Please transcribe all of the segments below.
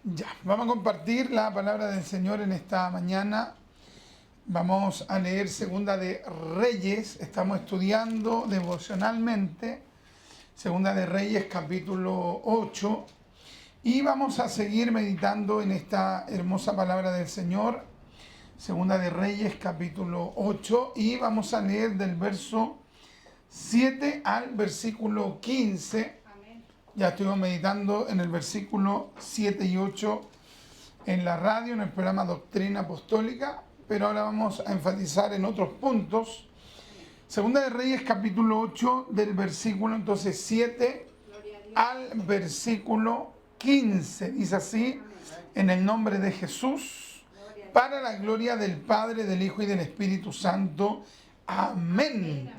Ya, vamos a compartir la palabra del Señor en esta mañana. Vamos a leer Segunda de Reyes. Estamos estudiando devocionalmente Segunda de Reyes capítulo 8 y vamos a seguir meditando en esta hermosa palabra del Señor. Segunda de Reyes capítulo 8 y vamos a leer del verso 7 al versículo 15. Ya estuvimos meditando en el versículo 7 y 8 en la radio, en el programa Doctrina Apostólica, pero ahora vamos a enfatizar en otros puntos. Segunda de Reyes, capítulo 8, del versículo entonces 7 al versículo 15. Dice así: en el nombre de Jesús, para la gloria del Padre, del Hijo y del Espíritu Santo. Amén.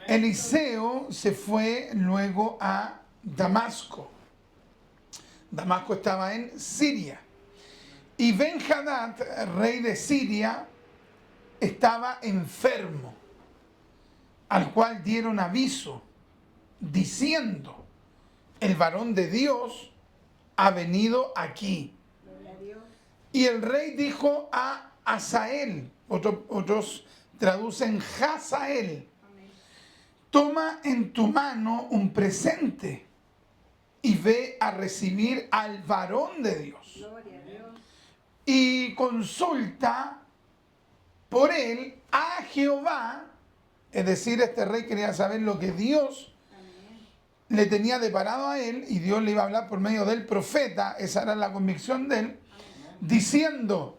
Eliseo se fue luego a Damasco. Damasco estaba en Siria. Y Ben-Hadad, rey de Siria, estaba enfermo, al cual dieron aviso, diciendo: el varón de Dios ha venido aquí. Y el rey dijo a Hazael, otros traducen Hazael: toma en tu mano un presente y ve a recibir al varón de Dios. Y consulta por él a Jehová. Es decir, este rey quería saber lo que Dios le tenía deparado a él, y Dios le iba a hablar por medio del profeta. Esa era la convicción de él, diciendo: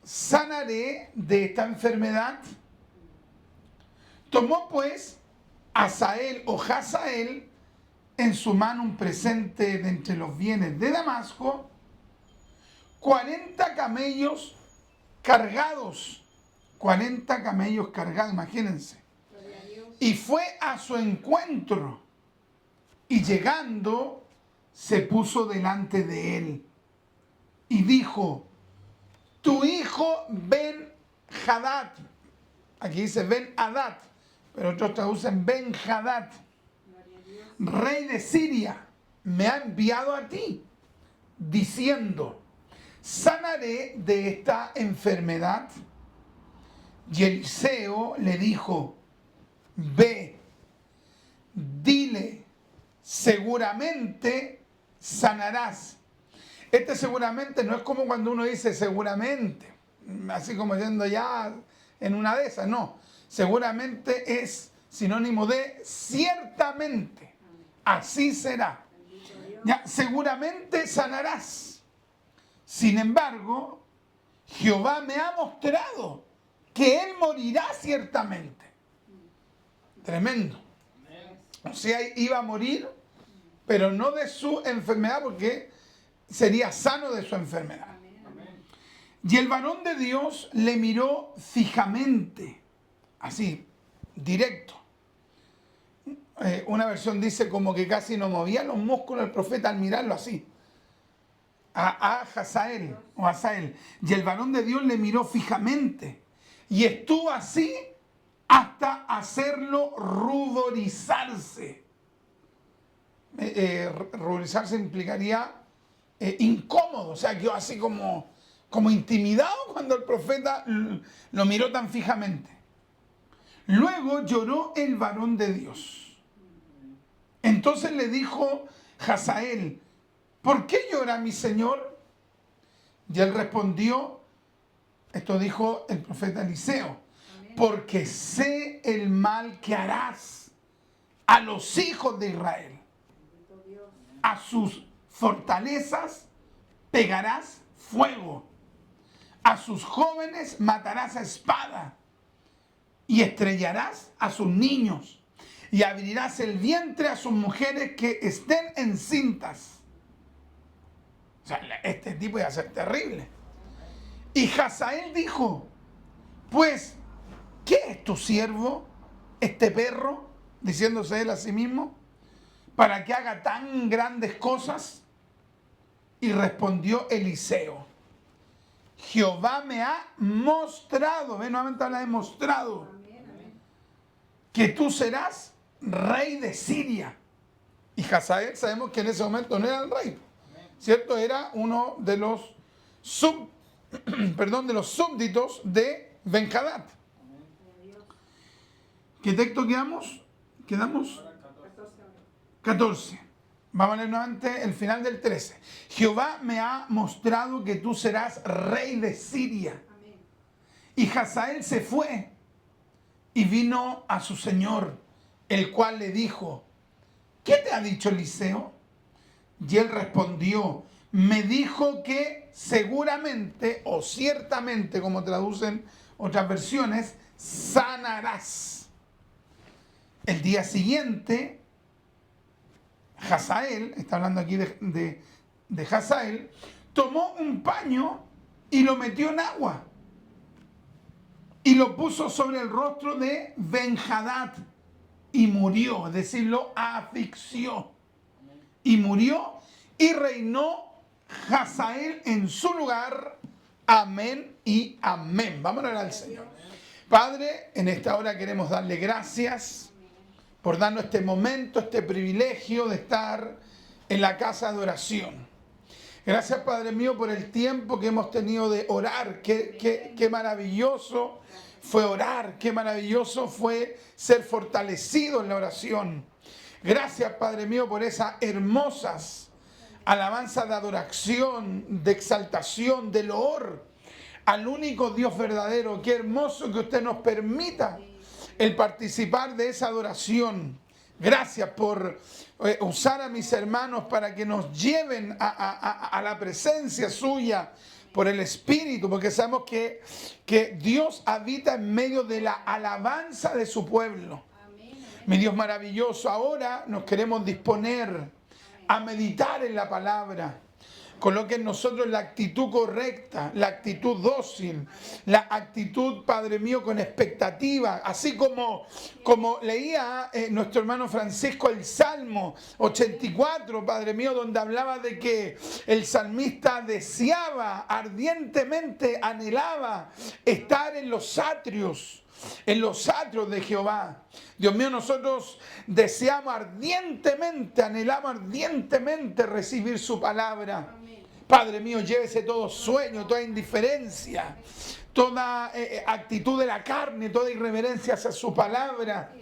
sanaré de esta enfermedad. Tomó pues Hazael o Hazael en su mano un presente de entre los bienes de Damasco, 40 camellos cargados. 40 camellos cargados, imagínense. Y fue a su encuentro, y llegando se puso delante de él y dijo: tu hijo Ben-Hadad, aquí dice Ben-Hadad, pero otros traducen Ben-Hadad, rey de Siria, me ha enviado a ti, diciendo: sanaré de esta enfermedad. Y Eliseo le dijo: ve, dile, seguramente sanarás. Este seguramente no es como cuando uno dice seguramente, así como yendo ya en una de esas, no. Seguramente es sinónimo de ciertamente, así será. Ya, seguramente sanarás. Sin embargo, Jehová me ha mostrado que él morirá ciertamente. Tremendo. O sea, iba a morir, pero no de su enfermedad, porque sería sano de su enfermedad. Y el varón de Dios le miró fijamente, así, directo. Una versión dice como que casi no movía los músculos el profeta al mirarlo así. A Hazael o Hazael. Y el varón de Dios le miró fijamente y estuvo así hasta hacerlo ruborizarse. Ruborizarse implicaría incómodo, o sea, quedó así como intimidado cuando el profeta lo miró tan fijamente. Luego lloró el varón de Dios. Entonces le dijo Hazael: ¿por qué llora mi señor? Y él respondió, esto dijo el profeta Eliseo: porque sé el mal que harás a los hijos de Israel. A sus fortalezas pegarás fuego, a sus jóvenes matarás a espada, y estrellarás a sus niños, y abrirás el vientre a sus mujeres que estén encintas. O sea, este tipo iba a ser terrible. Y Hazael dijo: pues, ¿qué es tu siervo, este perro? Diciéndose él a sí mismo, para que haga tan grandes cosas. Y respondió Eliseo: Jehová me ha mostrado, ve, nuevamente habla de mostrado, que tú serás rey de Siria. Y Hazael sabemos que en ese momento no era el rey, ¿cierto? Era uno de los de los súbditos de Ben-Hadad. ¿Qué texto quedamos? Quedamos 14. Vamos a leer nuevamente el final del 13. Jehová me ha mostrado que tú serás rey de Siria. Y Hazael se fue y vino a su señor, el cual le dijo, ¿qué te ha dicho Eliseo? Y él respondió, me dijo que seguramente o ciertamente, como traducen otras versiones, sanarás. El día siguiente, Hazael, está hablando aquí de Hazael, tomó un paño y lo metió en agua y lo puso sobre el rostro de Ben-Hadad y murió, es decir, lo asfixió y murió y reinó Hazael en su lugar. Amén y amén. Vamos a orar al Señor. Padre, en esta hora queremos darle gracias por darnos este momento, este privilegio de estar en la casa de oración. Gracias, Padre mío, por el tiempo que hemos tenido de orar. Qué maravilloso fue orar, qué maravilloso fue ser fortalecido en la oración. Gracias, Padre mío, por esas hermosas alabanzas de adoración, de exaltación, de loor al único Dios verdadero. Qué hermoso que usted nos permita el participar de esa adoración. Gracias por usar a mis hermanos para que nos lleven a la presencia suya por el Espíritu, porque sabemos que Dios habita en medio de la alabanza de su pueblo. Mi Dios maravilloso, ahora nos queremos disponer a meditar en la palabra. Coloque en nosotros la actitud correcta, la actitud dócil, la actitud, Padre mío, con expectativa. Así como leía nuestro hermano Francisco el Salmo 84, Padre mío, donde hablaba de que el salmista deseaba, ardientemente anhelaba estar en los atrios de Jehová. Dios mío, nosotros deseamos ardientemente, anhelamos ardientemente recibir su palabra. Padre mío, llévese todo sueño, toda indiferencia, toda actitud de la carne, toda irreverencia hacia su palabra.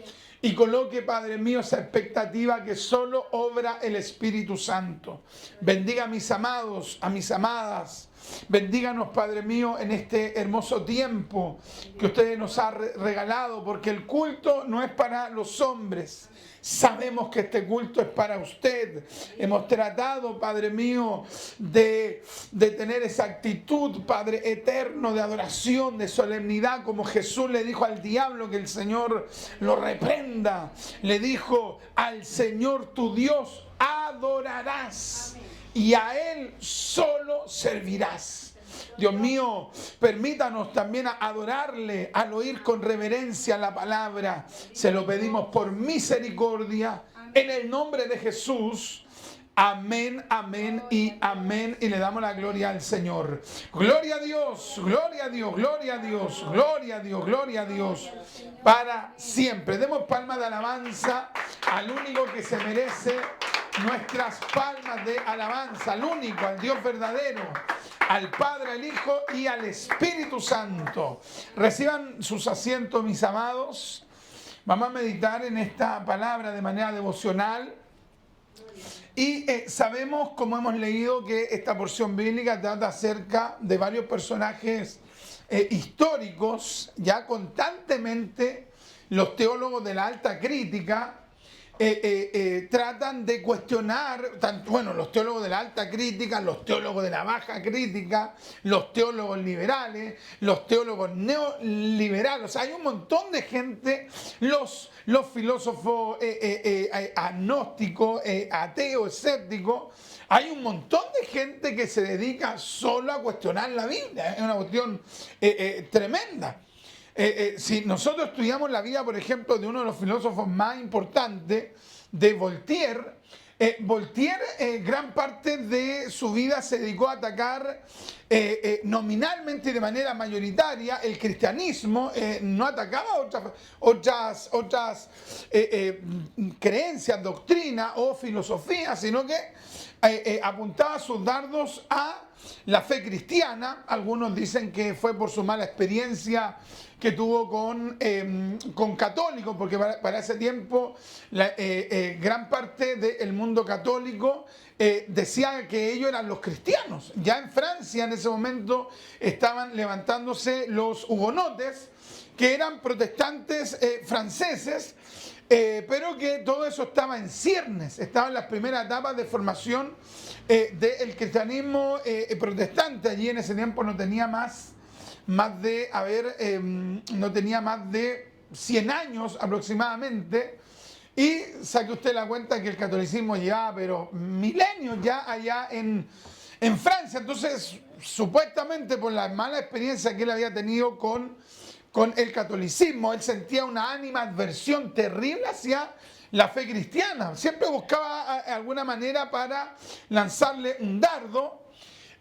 Y coloque, Padre mío, esa expectativa que solo obra el Espíritu Santo. Bendiga a mis amados, a mis amadas. Bendíganos, Padre mío, en este hermoso tiempo que usted nos ha regalado, porque el culto no es para los hombres. Sabemos que este culto es para usted. Hemos tratado, Padre mío, de tener esa actitud, Padre eterno, de adoración, de solemnidad, como Jesús le dijo al diablo que el Señor lo reprenda. Le dijo, al Señor tu Dios adorarás y a Él solo servirás. Dios mío, permítanos también adorarle al oír con reverencia la palabra. Se lo pedimos por misericordia, en el nombre de Jesús. Amén, amén y amén. Y le damos la gloria al Señor. Gloria a Dios, gloria a Dios, gloria a Dios, gloria a Dios, gloria a Dios. Para siempre. Demos palmas de alabanza al único que se merece nuestras palmas de alabanza, al único, al Dios verdadero, al Padre, al Hijo y al Espíritu Santo. Reciban sus asientos, mis amados. Vamos a meditar en esta palabra de manera devocional. Y sabemos, como hemos leído, que esta porción bíblica trata acerca de varios personajes históricos. Ya constantemente los teólogos de la alta crítica tratan de cuestionar, los teólogos de la alta crítica, los teólogos de la baja crítica, los teólogos liberales, los teólogos neoliberales. O sea, hay un montón de gente, los filósofos agnósticos, ateos, escépticos. Hay un montón de gente que se dedica solo a cuestionar la Biblia. Es una cuestión tremenda. Si nosotros estudiamos la vida, por ejemplo, de uno de los filósofos más importantes, de Voltaire, gran parte de su vida se dedicó a atacar nominalmente y de manera mayoritaria el cristianismo. No atacaba otras creencias, doctrinas o filosofías, sino que apuntaba sus dardos a la fe cristiana. Algunos dicen que fue por su mala experiencia que tuvo con católicos, porque para ese tiempo gran parte del mundo católico decía que ellos eran los cristianos. Ya en Francia en ese momento estaban levantándose los hugonotes, que eran protestantes franceses, pero que todo eso estaba en ciernes, estaba en las primeras etapas de formación del cristianismo protestante. Allí en ese tiempo no tenía más de 100 años aproximadamente, y saque usted la cuenta que el catolicismo lleva pero milenios ya allá en Francia. Entonces, supuestamente por la mala experiencia que él había tenido con el catolicismo, él sentía una animadversión terrible hacia la fe cristiana. Siempre buscaba alguna manera para lanzarle un dardo,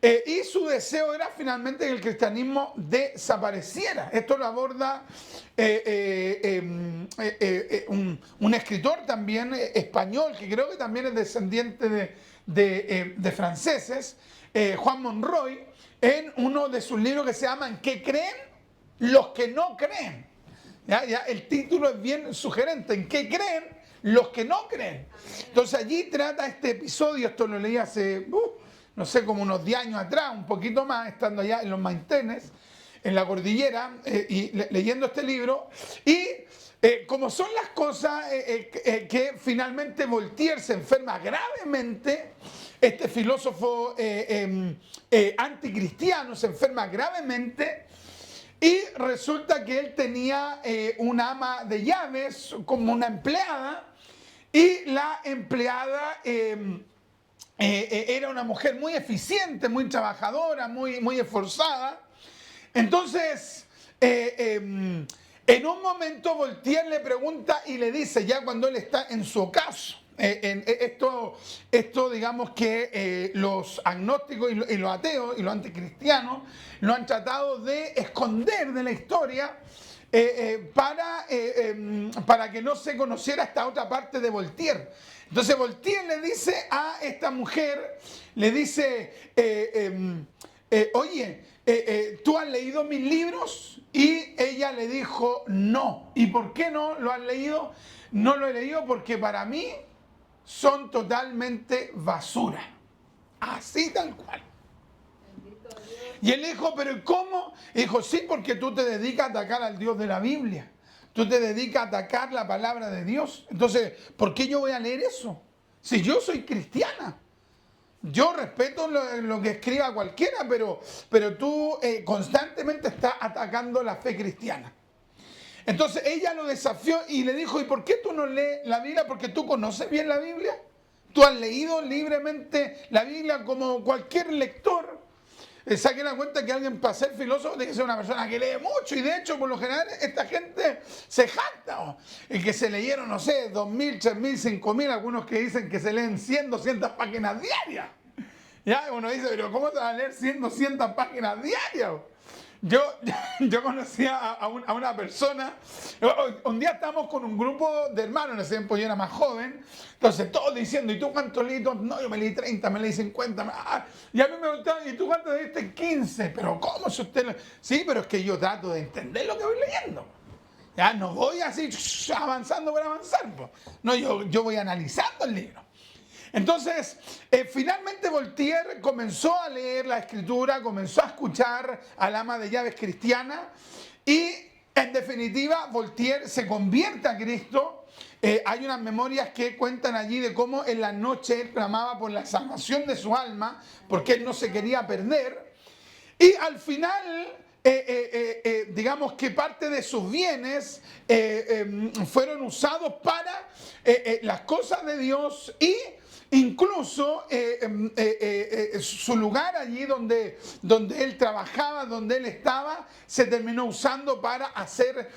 y su deseo era finalmente que el cristianismo desapareciera. Esto lo aborda un escritor también español, que creo que también es descendiente de franceses, Juan Monroy, en uno de sus libros que se llama ¿En qué creen los que no creen? Ya, el título es bien sugerente. ¿En qué creen los que no creen? Entonces allí trata este episodio. Esto lo leí hace, no sé, como unos 10 años atrás, un poquito más, estando allá en los Maitenes, en la cordillera, y leyendo este libro. Y como son las cosas que finalmente Voltaire se enferma gravemente, este filósofo anticristiano se enferma gravemente, y resulta que él tenía una ama de llaves como una empleada, y la empleada era una mujer muy eficiente, muy trabajadora, muy esforzada. Entonces, en un momento Voltaire le pregunta y le dice, ya cuando él está en su ocaso, esto digamos que los agnósticos y los ateos y los anticristianos lo han tratado de esconder de la historia, para que no se conociera esta otra parte de Voltaire. Entonces Voltaire le dice a esta mujer, le dice, oye, ¿tú has leído mis libros? Y ella le dijo, no. ¿Y por qué no lo has leído? No lo he leído porque para mí son totalmente basura. Así tal cual. Y él dijo, ¿pero cómo? Y dijo, sí, porque tú te dedicas a atacar al Dios de la Biblia. Tú te dedicas a atacar la palabra de Dios. Entonces, ¿por qué yo voy a leer eso? Si yo soy cristiana. Yo respeto lo que escriba cualquiera, pero tú constantemente estás atacando la fe cristiana. Entonces ella lo desafió y le dijo, ¿y por qué tú no lees la Biblia? Porque tú conoces bien la Biblia. Tú has leído libremente la Biblia como cualquier lector. Saquen la cuenta que alguien, para ser filósofo, tiene que ser una persona que lee mucho, y de hecho, por lo general, esta gente se jacta. Y que se leyeron, no sé, 2.000, 3.000, 5.000, algunos que dicen que se leen 100, 200 páginas diarias. Ya, uno dice, pero ¿cómo te vas a leer 100, 200 páginas diarias? Yo conocí a una persona. Un día estábamos con un grupo de hermanos, en ese tiempo yo era más joven, entonces todos diciendo, ¿y tú cuántos leíste? No, yo me leí 30, me leí 50. Y a mí me preguntaban, ¿y tú cuántos leíste? 15. Pero ¿cómo si usted? Sí, pero es que yo trato de entender lo que voy leyendo. Ya no voy así avanzando por avanzar. No, yo voy analizando el libro. Entonces, finalmente Voltaire comenzó a leer la escritura, comenzó a escuchar al ama de llaves cristiana, y en definitiva Voltaire se convierte a Cristo. Hay unas memorias que cuentan allí de cómo en la noche él clamaba por la salvación de su alma, porque él no se quería perder, y al final digamos que parte de sus bienes fueron usados para las cosas de Dios, y incluso su lugar allí donde él trabajaba, donde él estaba, se terminó usando para hacer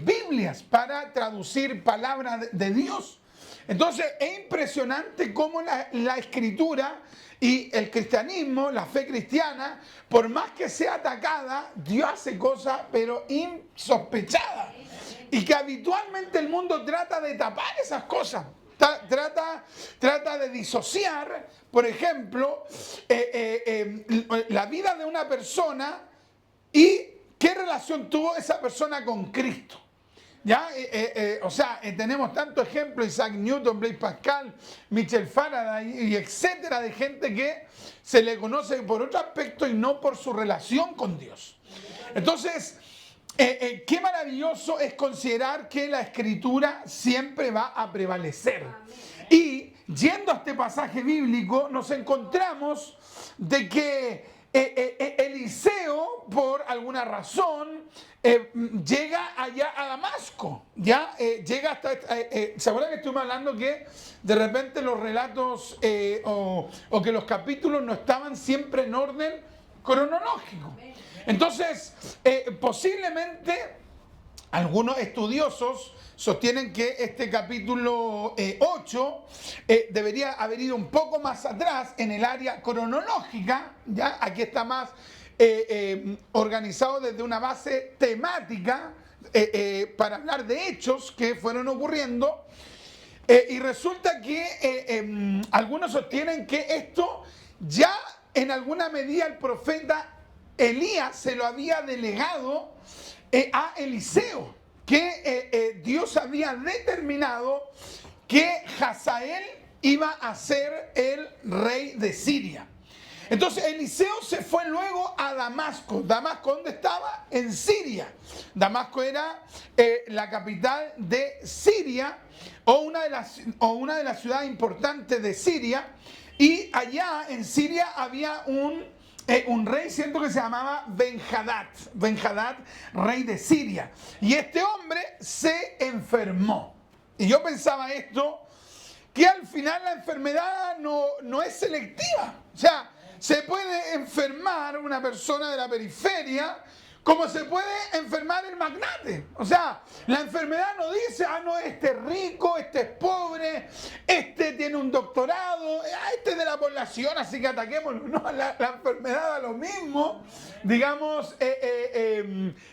Biblias, para traducir palabras de Dios. Entonces es impresionante cómo la escritura y el cristianismo, la fe cristiana, por más que sea atacada, Dios hace cosas pero insospechadas, y que habitualmente el mundo trata de tapar esas cosas. Trata de disociar, por ejemplo, la vida de una persona y qué relación tuvo esa persona con Cristo. ¿Ya? O sea, tenemos tantos ejemplos: Isaac Newton, Blaise Pascal, Michel Faraday, y etcétera, de gente que se le conoce por otro aspecto y no por su relación con Dios. Entonces, qué maravilloso es considerar que la Escritura siempre va a prevalecer. Y yendo a este pasaje bíblico, nos encontramos de que Eliseo, por alguna razón, llega allá a Damasco. ¿Ya? Llega hasta... ¿se acuerdan que estuvimos hablando que de repente los relatos o que los capítulos no estaban siempre en orden cronológico? Entonces, posiblemente algunos estudiosos sostienen que este capítulo 8 debería haber ido un poco más atrás en el área cronológica. ¿Ya? Aquí está más organizado desde una base temática para hablar de hechos que fueron ocurriendo. Y resulta que algunos sostienen que esto ya en alguna medida el profeta Elías se lo había delegado a Eliseo, que Dios había determinado que Hazael iba a ser el rey de Siria. Entonces Eliseo se fue luego a Damasco. ¿Damasco dónde estaba? En Siria. Damasco era la capital de Siria, o una de las ciudades importantes de Siria. Y allá en Siria había un rey, siento que se llamaba Ben-Hadad, rey de Siria. Y este hombre se enfermó. Y yo pensaba esto, que al final la enfermedad no es selectiva. O sea, se puede enfermar una persona de la periferia como se puede enfermar el magnate. O sea, la enfermedad no dice, no, este es rico, este es pobre, este tiene un doctorado, este es de la población, así que ataquémoslo. No, la enfermedad da lo mismo. Digamos,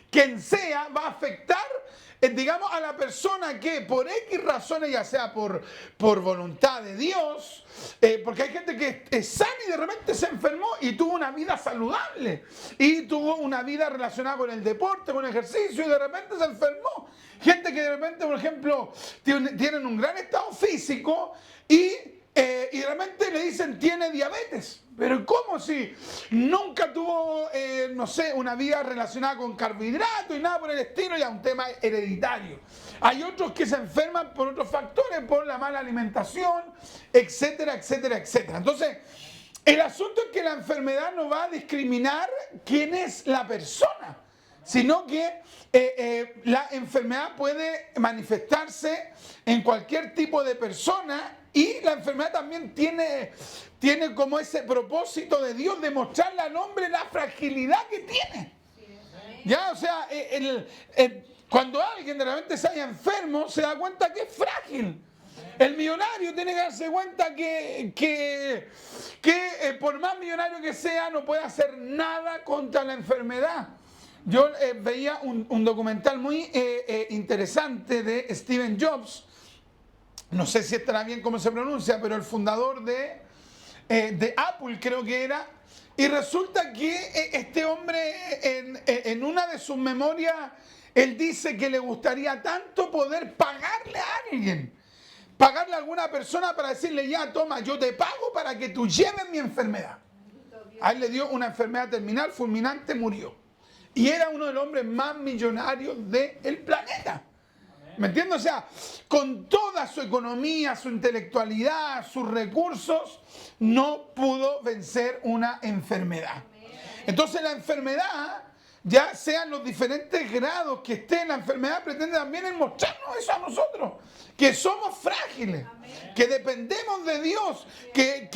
quien sea va a afectar, digamos, a la persona que por X razones, ya sea por voluntad de Dios, porque hay gente que es sana y de repente se enfermó y tuvo una vida saludable y tuvo una vida relacionada con el deporte, con el ejercicio, y de repente se enfermó. Gente que de repente, por ejemplo, tienen un gran estado físico y de repente le dicen tiene diabetes. Pero ¿cómo si nunca tuvo, no sé, una vida relacionada con carbohidratos y nada por el estilo? Ya un tema hereditario. Hay otros que se enferman por otros factores, por la mala alimentación, etcétera, etcétera, etcétera. Entonces, el asunto es que la enfermedad no va a discriminar quién es la persona, sino que la enfermedad puede manifestarse en cualquier tipo de persona. Y la enfermedad también tiene como ese propósito de Dios de mostrarle al hombre la fragilidad que tiene. Ya, o sea, cuando alguien de repente se haya enfermo, se da cuenta que es frágil. El millonario tiene que darse cuenta que por más millonario que sea, no puede hacer nada contra la enfermedad. Yo veía un documental muy interesante de Steve Jobs. No sé si estará bien cómo se pronuncia, pero el fundador de Apple, creo que era. Y resulta que este hombre, en una de sus memorias, él dice que le gustaría tanto poder pagarle a alguien, pagarle a alguna persona para decirle, ya, toma, yo te pago para que tú lleves mi enfermedad. A él le dio una enfermedad terminal, fulminante, murió. Y era uno de los hombres más millonarios del planeta. ¿Me entiendes? O sea, con toda su economía, su intelectualidad, sus recursos, no pudo vencer una enfermedad. Entonces la enfermedad, ya sean los diferentes grados que esté en la enfermedad, pretende también el mostrarnos eso a nosotros, que somos frágiles, que dependemos de Dios, que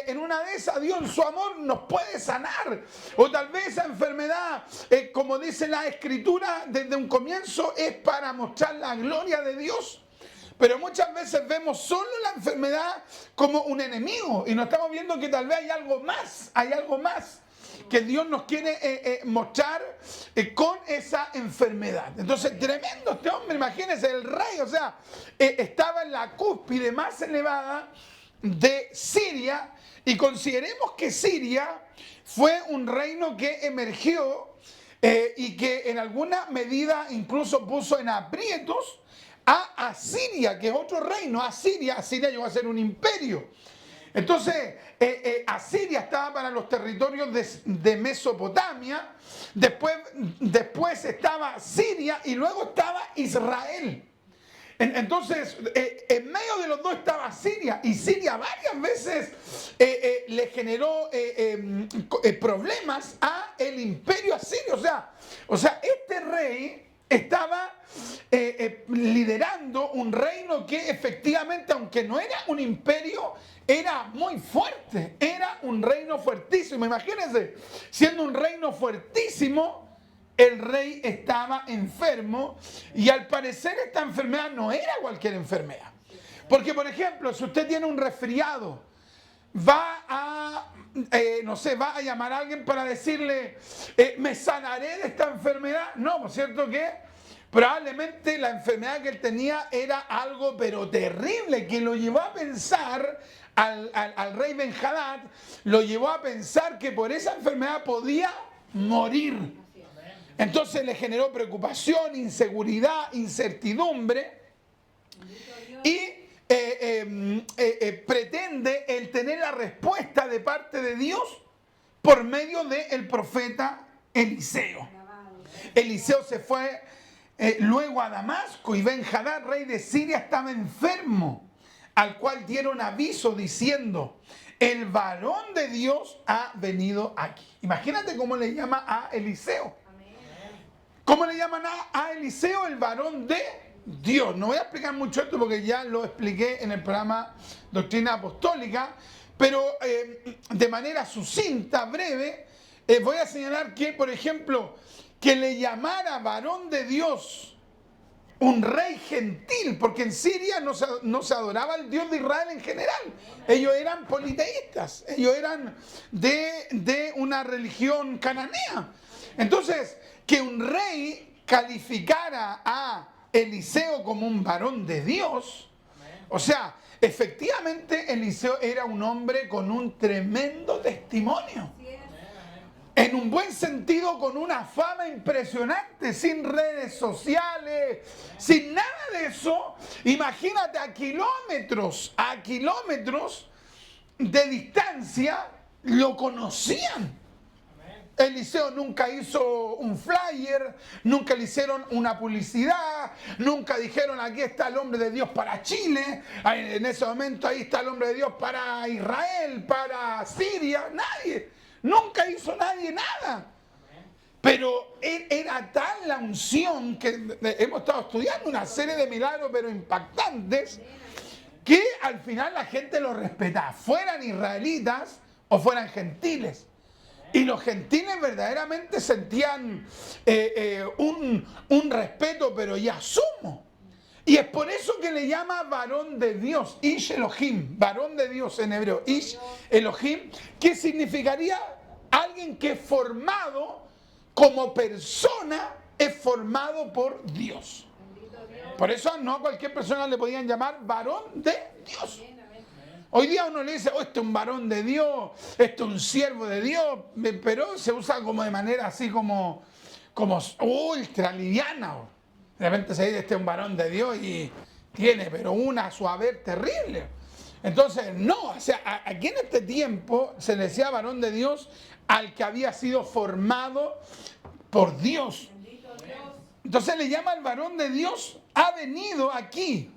en una de esas Dios en su amor nos puede sanar. O tal vez esa enfermedad, como dice la Escritura desde un comienzo, es para mostrar la gloria de Dios. Pero muchas veces vemos solo la enfermedad como un enemigo y no estamos viendo que tal vez hay algo más, que Dios nos quiere mostrar con esa enfermedad. Entonces, tremendo este hombre, imagínense, el rey, o sea, estaba en la cúspide más elevada de Siria, y consideremos que Siria fue un reino que emergió y que en alguna medida incluso puso en aprietos a Asiria, que es otro reino. Asiria llegó a ser un imperio. Entonces, Asiria estaba para los territorios de Mesopotamia, después estaba Siria y luego estaba Israel. Entonces, en medio de los dos estaba Siria, y Siria varias veces le generó problemas a el imperio asirio. O sea, este rey estaba liderando un reino que efectivamente, aunque no era un imperio, era muy fuerte, era un reino fuertísimo. Imagínense, siendo un reino fuertísimo, el rey estaba enfermo, y al parecer esta enfermedad no era cualquier enfermedad. Porque, por ejemplo, si usted tiene un resfriado, va a llamar a alguien para decirle, ¿me sanaré de esta enfermedad? No, ¿por cierto que? Probablemente la enfermedad que él tenía era algo pero terrible, que lo llevó a pensar, al rey Ben-Hadad, lo llevó a pensar que por esa enfermedad podía morir. Entonces le generó preocupación, inseguridad, incertidumbre, y pretende el tener la respuesta de parte de Dios por medio del profeta Eliseo. Eliseo se fue luego a Damasco, y Ben-Hadad, rey de Siria, estaba enfermo, al cual dieron aviso diciendo: el varón de Dios ha venido aquí. Imagínate cómo le llama a Eliseo. ¿Cómo le llaman a Eliseo? El varón de Dios. No voy a explicar mucho esto porque ya lo expliqué en el programa Doctrina Apostólica, pero de manera sucinta, breve, voy a señalar que, por ejemplo, que le llamara varón de Dios un rey gentil, porque en Siria no se adoraba al Dios de Israel en general. Ellos eran politeístas, ellos eran de una religión cananea. Entonces, que un rey calificara a Eliseo como un varón de Dios, o sea, efectivamente Eliseo era un hombre con un tremendo testimonio. En un buen sentido, con una fama impresionante, sin redes sociales, sin nada de eso. Imagínate, a kilómetros de distancia lo conocían. Eliseo nunca hizo un flyer, nunca le hicieron una publicidad, nunca dijeron: aquí está el hombre de Dios para Chile, en ese momento ahí está el hombre de Dios para Israel, para Siria. Nadie, nunca hizo nadie nada. Pero era tal la unción, que hemos estado estudiando una serie de milagros pero impactantes, que al final la gente lo respetaba, fueran israelitas o fueran gentiles. Y los gentiles verdaderamente sentían un respeto, pero ya sumo. Y es por eso que le llama varón de Dios, Ish Elohim, varón de Dios en hebreo, Ish Elohim, que significaría alguien que es formado como persona, es formado por Dios. Por eso no a cualquier persona le podían llamar varón de Dios. Hoy día uno le dice: oh, este es un varón de Dios, este es un siervo de Dios, pero se usa como de manera así como ultra liviana. De repente se dice: este es un varón de Dios, y tiene pero una suavidad terrible. Entonces, no, o sea, aquí en este tiempo se le decía varón de Dios al que había sido formado por Dios. Entonces le llama el varón de Dios, ha venido aquí.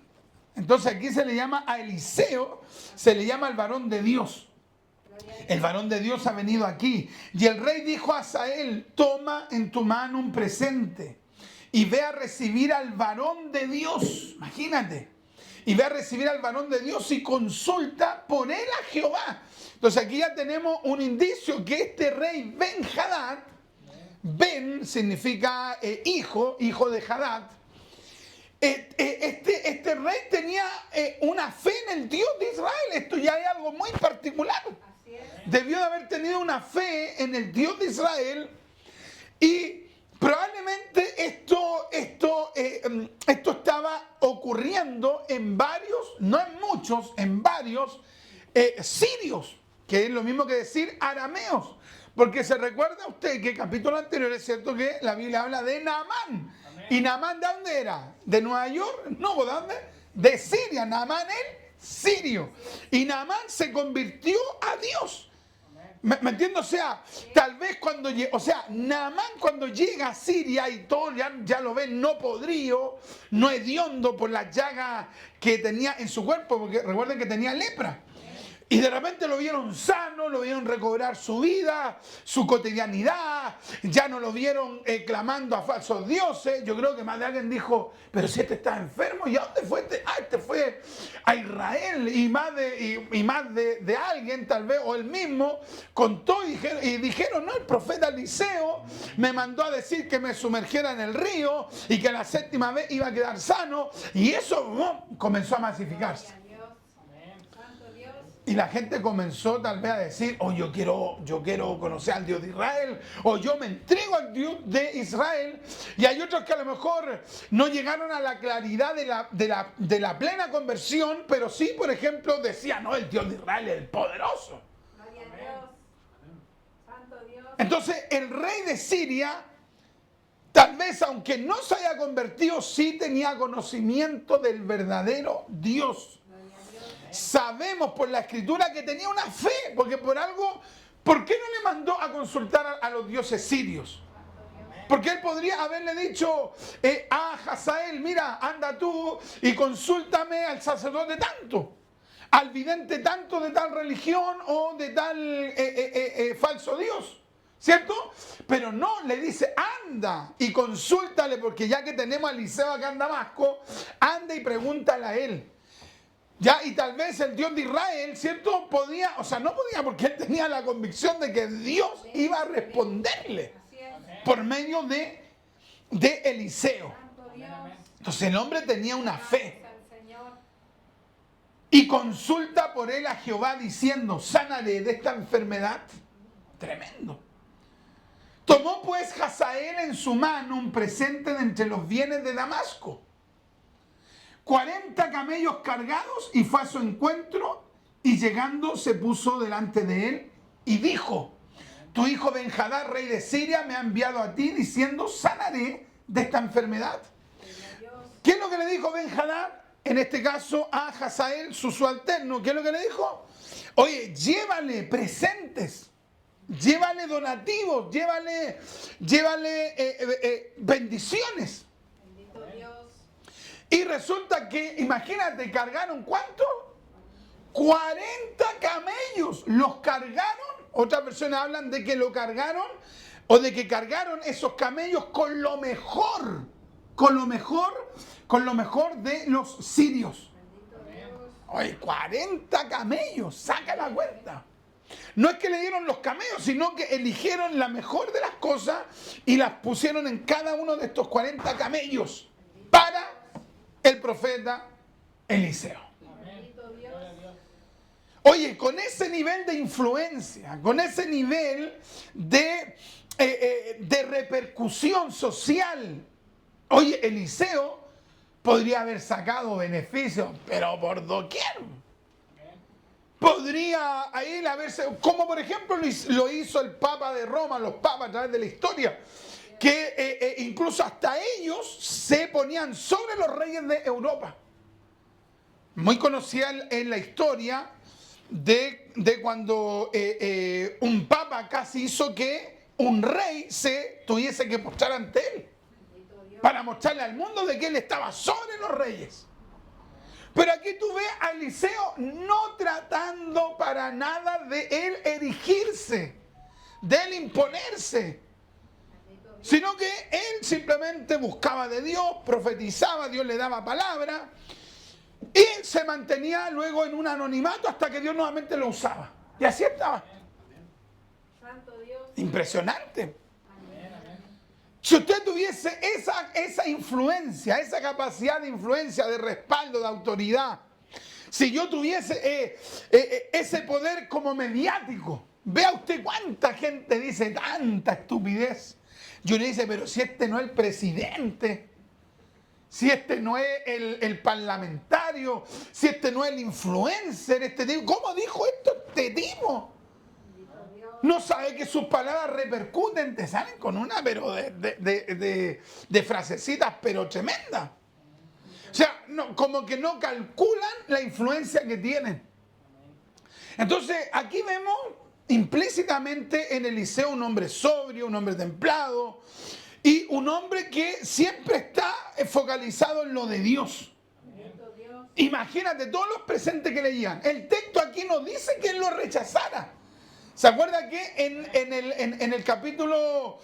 Entonces aquí se le llama a Eliseo, se le llama el varón de Dios. El varón de Dios ha venido aquí. Y el rey dijo a Hazael: toma en tu mano un presente y ve a recibir al varón de Dios. Imagínate. Y ve a recibir al varón de Dios y consulta por él a Jehová. Entonces aquí ya tenemos un indicio que este rey Ben-Hadad, Ben significa hijo de Hadad. Este rey tenía una fe en el Dios de Israel. Esto ya es algo muy particular. Debió de haber tenido una fe en el Dios de Israel y probablemente esto estaba ocurriendo en varios, no en muchos, en varios sirios, que es lo mismo que decir arameos. Porque se recuerda usted que el capítulo anterior es cierto que la Biblia habla de Naamán. Amén. ¿Y Naamán de dónde era? ¿De Nueva York? No, ¿de dónde? De Siria. Naamán el sirio. Y Naamán se convirtió a Dios. ¿Me entiendo? O sea, tal vez cuando Naamán cuando llega a Siria y todo ya lo ven no podrido, no hediondo por las llagas que tenía en su cuerpo, porque recuerden que tenía lepra. Y de repente lo vieron sano, lo vieron recobrar su vida, su cotidianidad, ya no lo vieron clamando a falsos dioses. Yo creo que más de alguien dijo, pero si este está enfermo, ¿y a dónde fue este? Ah, este fue a Israel. Y más de alguien tal vez, o él mismo, contó y dijeron, no, el profeta Eliseo me mandó a decir que me sumergiera en el río y que la 7ª vez iba a quedar sano. Y eso comenzó a masificarse. Y la gente comenzó tal vez a decir, yo quiero conocer al Dios de Israel, o yo me entrego al Dios de Israel. Y hay otros que a lo mejor no llegaron a la claridad de la plena conversión, pero sí, por ejemplo, decían, no, el Dios de Israel es el poderoso. Gloria a Dios. Santo Dios. Entonces, el rey de Siria, tal vez, aunque no se haya convertido, sí tenía conocimiento del verdadero Dios. Sabemos por la escritura que tenía una fe, porque ¿por qué no le mandó a consultar a los dioses sirios? Porque él podría haberle dicho a Hazael, mira, anda tú y consúltame al sacerdote tanto, al vidente tanto de tal religión o de tal falso dios, ¿cierto? Pero no, le dice, anda y consúltale, porque ya que tenemos a Eliseo acá en Damasco, anda y pregúntale a él. Ya, y tal vez el Dios de Israel, ¿cierto? No podía, porque él tenía la convicción de que Dios iba a responderle por medio de Eliseo. Entonces el hombre tenía una fe. Y consulta por él a Jehová diciendo, sánale de esta enfermedad. Tremendo. Tomó pues Hazael en su mano un presente de entre los bienes de Damasco. 40 camellos cargados, y fue a su encuentro, y llegando se puso delante de él y dijo, tu hijo Ben-Hadad, rey de Siria, me ha enviado a ti diciendo, sanaré de esta enfermedad. ¿Qué es lo que le dijo Ben-Hadad? En este caso a Hazael, su subalterno. ¿Qué es lo que le dijo? Oye, llévale presentes, llévale donativos, llévale bendiciones. Y resulta que, imagínate, cargaron ¿cuánto? 40 camellos. Los cargaron, otras personas hablan de que lo cargaron, o de que cargaron esos camellos con lo mejor de los sirios. Oye, 40 camellos, saca la cuenta. No es que le dieron los camellos, sino que eligieron la mejor de las cosas y las pusieron en cada uno de estos 40 camellos para el profeta Eliseo. Oye, con ese nivel de influencia, con ese nivel de repercusión social, oye, Eliseo podría haber sacado beneficios, pero por doquier. Podría él haberse, como por ejemplo lo hizo el Papa de Roma, los papas a través de la historia, que incluso hasta ellos se ponían sobre los reyes de Europa. Muy conocida en la historia de cuando un papa casi hizo que un rey se tuviese que postrar ante él para mostrarle al mundo de que él estaba sobre los reyes. Pero aquí tú ves a Eliseo no tratando para nada de él erigirse, de él imponerse, sino que él simplemente buscaba de Dios, profetizaba, Dios le daba palabra y se mantenía luego en un anonimato hasta que Dios nuevamente lo usaba. Y así estaba. Impresionante. Si usted tuviese esa influencia, esa capacidad de influencia, de respaldo, de autoridad, Si yo tuviese ese poder como mediático, vea usted cuánta gente dice tanta estupidez. Y uno dice, pero si este no es el presidente, si este no es el parlamentario, si este no es el influencer, este tipo, ¿cómo dijo esto este tipo? No sabe que sus palabras repercuten, te salen con una, pero de frasecitas, pero tremendas. O sea, no, como que no calculan la influencia que tienen. Entonces, aquí vemos implícitamente en Eliseo un hombre sobrio, un hombre templado y un hombre que siempre está focalizado en lo de Dios. Imagínate todos los presentes que leían. El texto aquí nos dice que él lo rechazara. ¿Se acuerda que en el capítulo,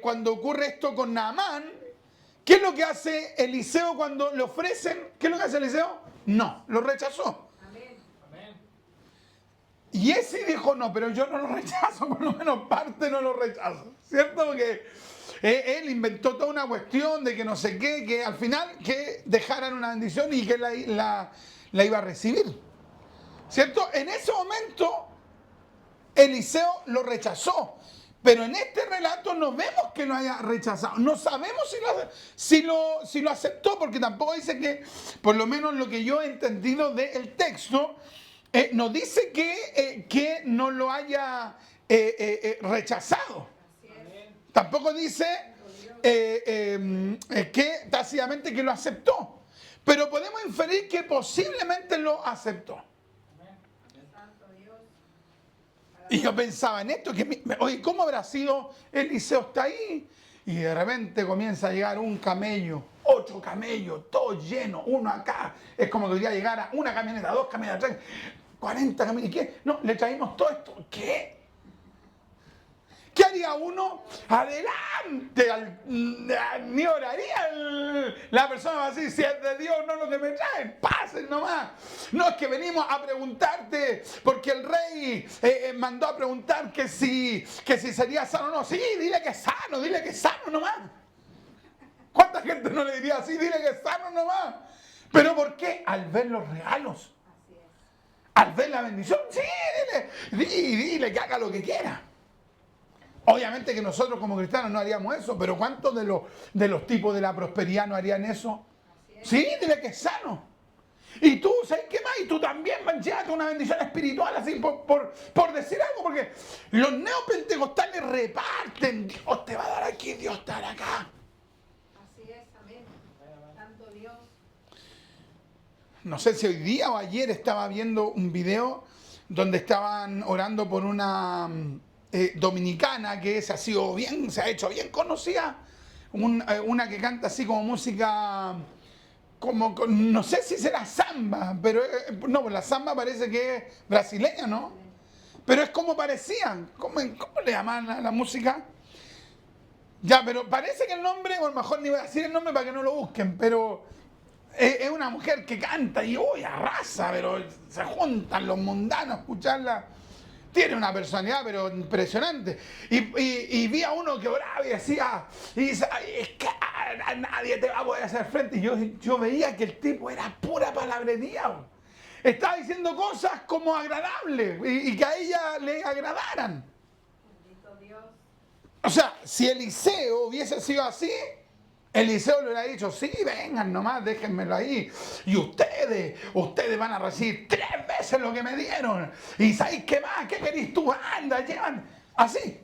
cuando ocurre esto con Naamán, qué es lo que hace Eliseo cuando le ofrecen? ¿Qué es lo que hace Eliseo? No, lo rechazó. Amén. Y ese dijo, no, pero yo no lo rechazo, por lo menos parte no lo rechazo. ¿Cierto? Porque él inventó toda una cuestión de que no sé qué, que al final que dejaran una bendición y que la iba a recibir. ¿Cierto? En ese momento Eliseo lo rechazó, pero en este relato no vemos que lo haya rechazado. No sabemos si lo aceptó, porque tampoco dice que, por lo menos lo que yo he entendido del texto, nos dice que no lo haya rechazado. Tampoco dice que tácitamente que lo aceptó, pero podemos inferir que posiblemente lo aceptó. Y yo pensaba en esto, oye, ¿cómo habrá sido? Eliseo está ahí y de repente comienza a llegar un camello, 8 camellos, todos llenos, uno acá. Es como que podría llegar a una camioneta, 2 camionetas, 3, 40 camellos. ¿Y qué? No, le traímos todo esto. ¿Qué? ¿Qué haría uno? Adelante, ni oraría. La persona va a decir, si es de Dios, no lo que me traen, pasen nomás. No es que venimos a preguntarte, porque el rey mandó a preguntar que si sería sano o no. Sí, dile que es sano nomás. ¿Cuánta gente no le diría así? Dile que es sano nomás. ¿Pero por qué? Al ver los regalos. Al ver la bendición, sí, dile que haga lo que quiera. Obviamente que nosotros como cristianos no haríamos eso, pero ¿cuántos de los tipos de la prosperidad no harían eso? Sí, dile que es sano. Y tú, ¿sabes qué más? Y tú también, llévate una bendición espiritual así por decir algo, porque los neopentecostales reparten. Dios te va a dar aquí, Dios te va a dar acá. Así es, amén. Tanto Dios. No sé si hoy día o ayer estaba viendo un video donde estaban orando por una dominicana que se ha hecho bien conocida, una que canta así como música, no sé si será samba, pero no, la samba parece que es brasileña, ¿no? Pero es como parecían, ¿cómo le llaman a la música? Ya, pero parece que el nombre, o a lo mejor ni voy a decir el nombre para que no lo busquen, pero es una mujer que canta y uy, arrasa, pero se juntan los mundanos a escucharla. Tiene una personalidad, pero impresionante. Y vi a uno que oraba y decía, ay, es que a nadie te va a poder hacer frente. Y yo veía que el tipo era pura palabrería. Estaba diciendo cosas como agradables y que a ella le agradaran. Bendito Dios. O sea, si Eliseo hubiese sido así, Eliseo le hubiera dicho, sí, vengan nomás, déjenmelo ahí. Y ustedes van a recibir 3 veces lo que me dieron. Y ¿sabéis qué más? ¿Qué queréis tú? Anda, llevan. Así.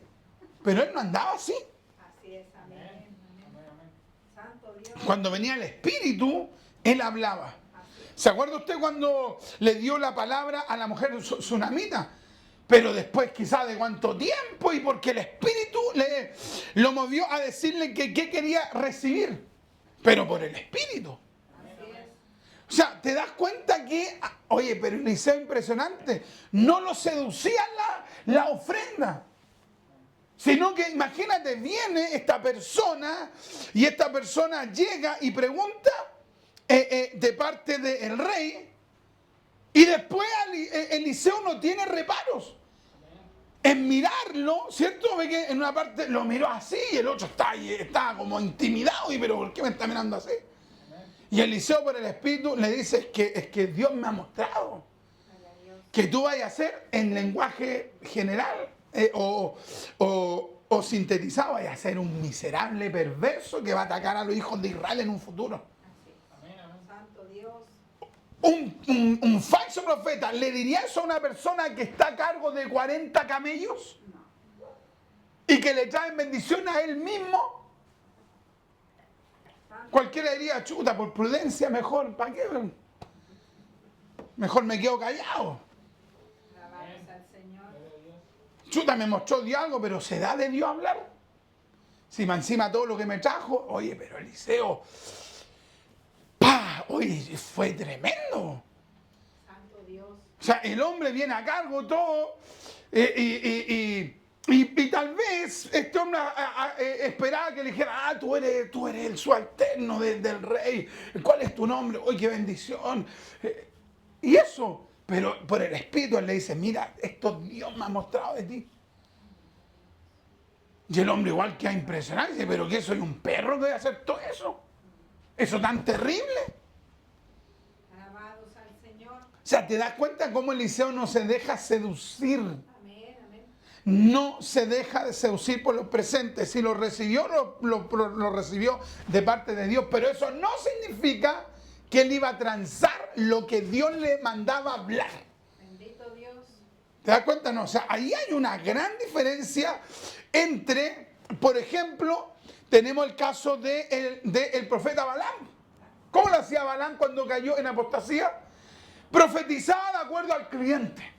Pero él no andaba así. Así es, amén. Amén. Santo Dios. Cuando venía el Espíritu, él hablaba. ¿Se acuerda usted cuando le dio la palabra a la mujer tsunamita? Pero después quizá de cuánto tiempo y porque el Espíritu lo movió a decirle que qué quería recibir. Pero por el Espíritu. O sea, te das cuenta que, oye, pero Eliseo impresionante, no lo seducía la ofrenda. Sino que imagínate, viene esta persona y esta persona llega y pregunta de parte del rey. Y después Eliseo no tiene reparos en mirarlo, ¿cierto? Ve que en una parte lo miró así y el otro está como intimidado. ¿Pero por qué me está mirando así? Y Eliseo por el Espíritu le dice, es que Dios me ha mostrado que tú vayas a hacer en lenguaje general o sintetizado, vayas a ser un miserable perverso que va a atacar a los hijos de Israel en un futuro. Santo Dios. Un falso profeta, ¿le diría eso a una persona que está a cargo de 40 camellos? Y que le traen bendición a él mismo. Cualquiera diría, chuta, por prudencia mejor, ¿para qué? Mejor me quedo callado. Alabados al Señor. Chuta, me mostró Dios algo, pero ¿se da de Dios hablar? Si me encima todo lo que me trajo, oye, pero Eliseo, oye, fue tremendo. Santo Dios. O sea, el hombre viene a cargo todo y tal vez este hombre esperaba que le dijera, tú eres el subalterno del rey, ¿cuál es tu nombre? ¡Oye, qué bendición! Y eso, pero por el Espíritu él le dice, mira, esto Dios me ha mostrado de ti. Y el hombre igual queda impresionado, dice, pero ¿qué soy un perro que voy a hacer todo eso? ¿Eso tan terrible? Alabados al Señor. O sea, ¿te das cuenta cómo Eliseo no se deja seducir? Amén, amén. No se deja de seducir por los presentes. Si lo recibió, lo recibió de parte de Dios. Pero eso no significa que él iba a transar lo que Dios le mandaba hablar. Bendito Dios. ¿Te das cuenta? No, o sea, ahí hay una gran diferencia entre, por ejemplo, tenemos el caso del profeta Balaam. ¿Cómo lo hacía Balaam cuando cayó en apostasía? Profetizaba de acuerdo al cliente.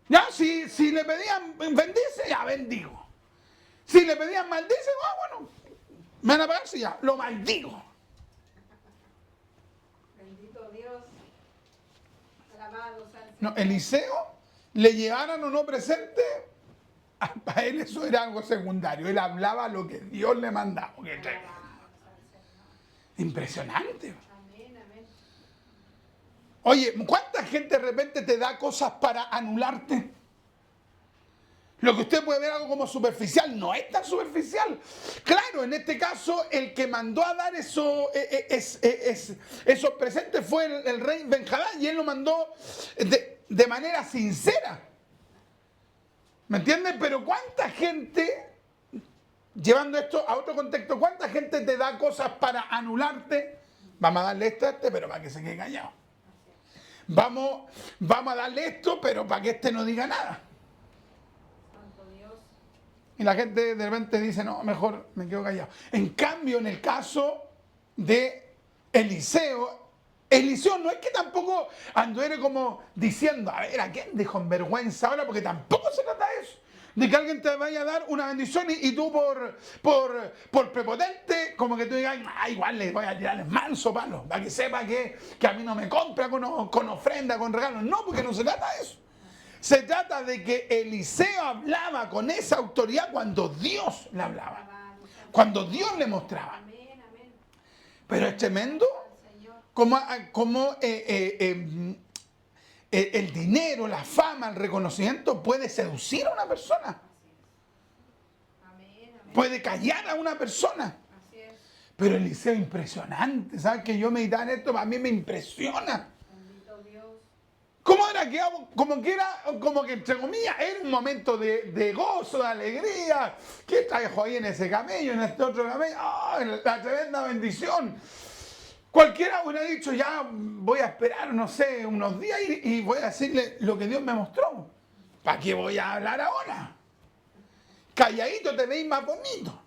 Ya, si le pedían bendice, ya bendigo. Si le pedían maldice, bueno, me van a pagar, sí, ya, lo maldigo. Bendito Dios. Alabados al Señor. No, Eliseo, le llevaran o no presente, para él eso era algo secundario. Él hablaba lo que Dios le mandaba. Alabados al Señor. Impresionante. Amén, amén. Oye, ¿cuánta gente de repente te da cosas para anularte? Lo que usted puede ver algo como superficial no es tan superficial. Claro, en este caso el que mandó a dar esos presentes fue el rey Benjadad y él lo mandó de manera sincera. ¿Me entiendes? Pero ¿cuánta gente, llevando esto a otro contexto, cuánta gente te da cosas para anularte? Vamos a darle esto a este, pero para que se quede callado. Vamos a darle esto, pero para que este no diga nada. Santo Dios. Y la gente de repente dice, no, mejor me quedo callado. En cambio, en el caso de Eliseo no es que tampoco anduviera como diciendo, a ver, ¿a quién dijo en vergüenza ahora? Porque tampoco se trata de eso. De que alguien te vaya a dar una bendición y tú por prepotente, como que tú digas, igual le voy a tirar el manso palo, para que sepa que a mí no me compra con ofrenda, con regalos. No, porque no se trata de eso. Se trata de que Eliseo hablaba con esa autoridad cuando Dios le hablaba, Alabados al cuando Dios le mostraba. Amén, amén. Pero es tremendo Al Señor. como el dinero, la fama, el reconocimiento puede seducir a una persona, Amén, amén. puede callar a una persona. Así es. Pero Eliseo impresionante, ¿sabes? Que yo meditaba en esto, a mí me impresiona. Bendito Dios. ¿Cómo era que, como que entre comillas, era un momento de gozo, de alegría? ¿Qué trajo ahí en ese camello, en este otro camello? La tremenda bendición. Cualquiera hubiera dicho, ya voy a esperar, no sé, unos días y voy a decirle lo que Dios me mostró. ¿Para qué voy a hablar ahora? Calladito te veis más bonito.